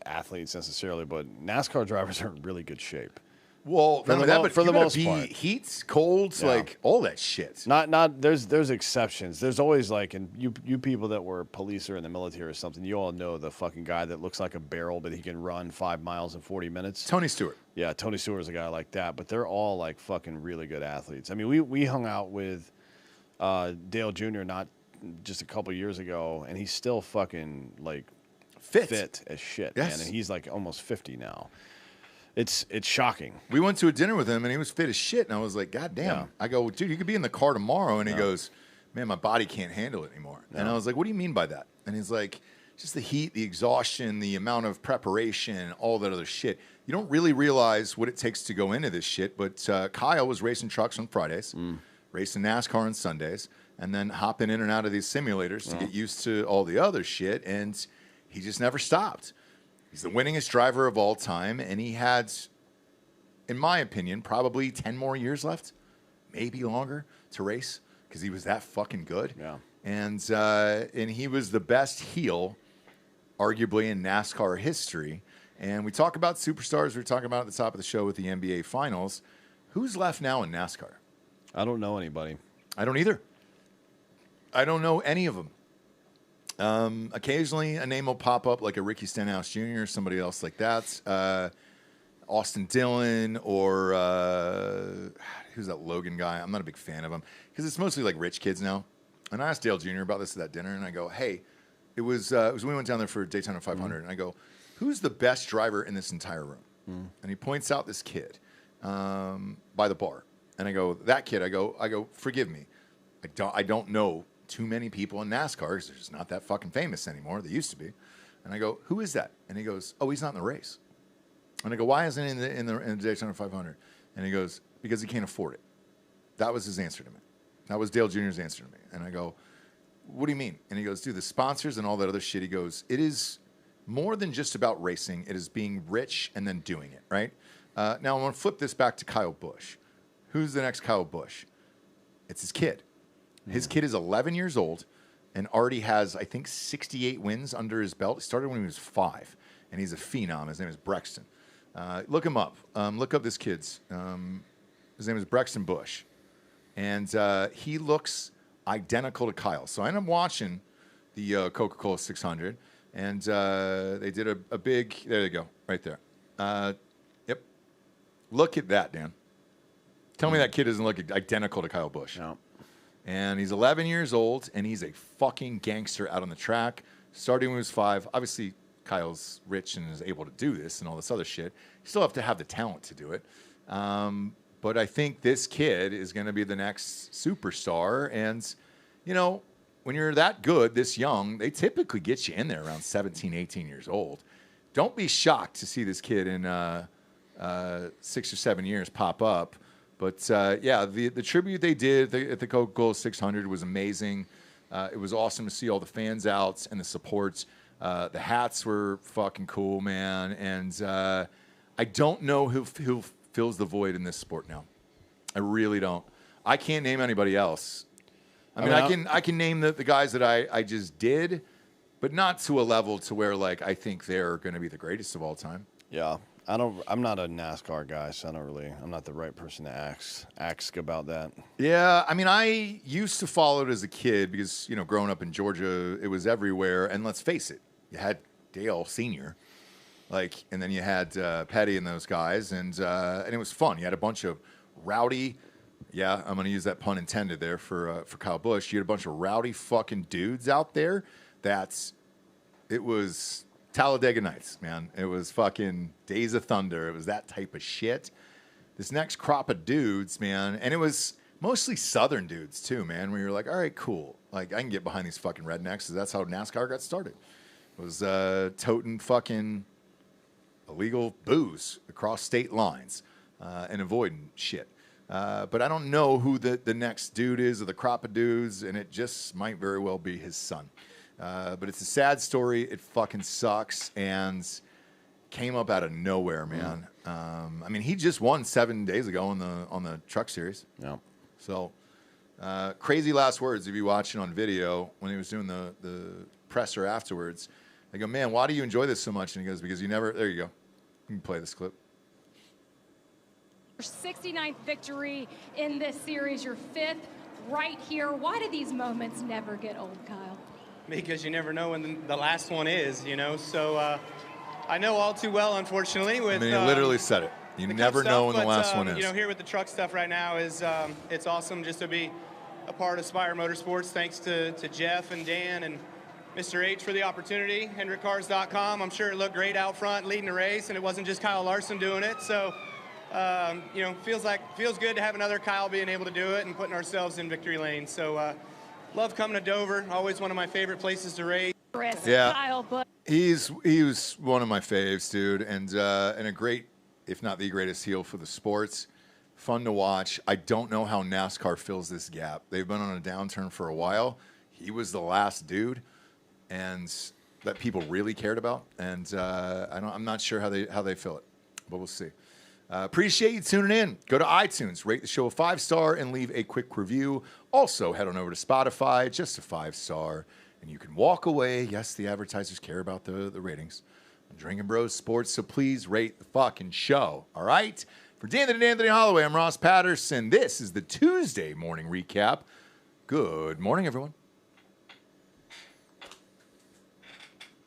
athletes necessarily, but NASCAR drivers are in really good shape. Well, for the most part, heat, colds, like all that shit. Not. There's exceptions. There's always like, and you people that were police or in the military or something, you all know the fucking guy that looks like a barrel, but he can run 5 miles in 40 minutes. Tony Stewart. Yeah, Tony Stewart is a guy like that, but they're all like fucking really good athletes. I mean, we hung out with Dale Jr. not just a couple years ago, and he's still fucking like fit as shit, man. And he's like almost 50 now. It's shocking. We went to a dinner with him, and he was fit as shit. And I was like, God damn. Yeah. I go, dude, you could be in the car tomorrow. And he goes, man, my body can't handle it anymore. And I was like, what do you mean by that? And he's like, just the heat, the exhaustion, the amount of preparation, all that other shit. You don't really realize what it takes to go into this shit. But Kyle was racing trucks on Fridays, racing NASCAR on Sundays, and then hopping in and out of these simulators to get used to all the other shit. And he just never stopped. He's the winningest driver of all time, and he had, in my opinion, probably 10 more years left, maybe longer, to race because he was that fucking good. Yeah. And he was the best heel, arguably, in NASCAR history. And we talk about superstars. We were talking about at the top of the show with the NBA Finals. Who's left now in NASCAR? I don't know anybody. I don't either. I don't know any of them. Occasionally, a name will pop up like a Ricky Stenhouse Jr. or somebody else like that. Austin Dillon or who's that Logan guy? I'm not a big fan of him because it's mostly like rich kids now. And I asked Dale Jr. about this at that dinner, and I go, hey, it was when we went down there for Daytona 500, and I go, who's the best driver in this entire room? And he points out this kid by the bar. And I go, that kid, I go, forgive me. I don't know too many people in NASCAR because they're just not that fucking famous anymore. They used to be. And I go, who is that? And he goes, oh, he's not in the race. And I go, why isn't he in the Daytona 500? And he goes, because he can't afford it. That was his answer to me. That was Dale Jr.'s answer to me. And I go, what do you mean? And he goes, dude, the sponsors and all that other shit. He goes, it is more than just about racing. It is being rich and then doing it, right? Now I'm going to flip this back to Kyle Busch. Who's the next Kyle Busch? It's his kid. His kid is 11 years old and already has, I think, 68 wins under his belt. He started when he was 5, and he's a phenom. His name is Brexton. Look him up. Look up this kid's. His name is Brexton Busch. And he looks identical to Kyle. So I ended up watching the Coca-Cola 600, and they did a big, there you go, right there. Yep. Look at that, Dan. Tell me that kid doesn't look identical to Kyle Busch. No. And he's 11 years old, and he's a fucking gangster out on the track. Starting when he was 5. Obviously, Kyle's rich and is able to do this and all this other shit. You still have to have the talent to do it. But I think this kid is going to be the next superstar. And, you know, when you're that good, this young, they typically get you in there around 17, 18 years old. Don't be shocked to see this kid in 6 or 7 years pop up. But, yeah, the tribute they did at the Coca-Cola 600 was amazing. It was awesome to see all the fans out and the supports. The hats were fucking cool, man. And I don't know who fills the void in this sport now. I really don't. I can't name anybody else. I mean, I can name the guys that I just did, but not to a level to where, like, I think they're going to be the greatest of all time. Yeah. I'm not a NASCAR guy, so I'm not the right person to ask about that. Yeah, I mean, I used to follow it as a kid because, you know, growing up in Georgia, it was everywhere. And let's face it, you had Dale Sr., like, and then you had Petty and those guys, and it was fun. You had a bunch of rowdy, yeah, I'm going to use that pun intended there for Kyle Busch. You had a bunch of rowdy fucking dudes out there. It was Talladega Nights, man. It was fucking Days of Thunder. It was that type of shit. This next crop of dudes, man, and it was mostly Southern dudes too, man, where you're like, all right, cool. Like, I can get behind these fucking rednecks, because that's how NASCAR got started. It was toting fucking illegal booze across state lines and avoiding shit. But I don't know who the next dude is or the crop of dudes, and it just might very well be his son. But it's a sad story. It fucking sucks, and came up out of nowhere, man. I mean, he just won 7 days ago on the Truck Series. Yeah. So crazy last words if you watch it on video when he was doing the presser afterwards. I go, man, why do you enjoy this so much? And he goes, because you never. There you go. You can play this clip. 69th victory in this series, your 5th right here. Why do these moments never get old, Kyle? Because you never know when the last one is, you know. So I know all too well, unfortunately. With I mean, he literally said it. You never know when the last one is. You know, here with the truck stuff right now is it's awesome just to be a part of Spire Motorsports. Thanks to Jeff and Dan and Mr. H for the opportunity. HendrickCars.com. I'm sure it looked great out front leading the race, and it wasn't just Kyle Larson doing it. So, you know, feels good to have another Kyle being able to do it and putting ourselves in victory lane. So, love coming to Dover. Always one of my favorite places to race. Yeah, Kyle Busch. he was one of my faves, dude, and a great, if not the greatest heel for the sports. Fun to watch. I don't know how NASCAR fills this gap. They've been on a downturn for a while. He was the last dude, and that people really cared about. And I'm not sure how they fill it, but we'll see. Appreciate you tuning in. Go to iTunes, rate the show a 5-star, and leave a quick review. Also, head on over to Spotify, just a 5-star, and you can walk away. Yes, the advertisers care about the ratings on Drinkin' Bros Sports, so please rate the fucking show. All right? For Dan and Anthony Hollaway, I'm Ross Patterson. This is the Tuesday morning recap. Good morning, everyone.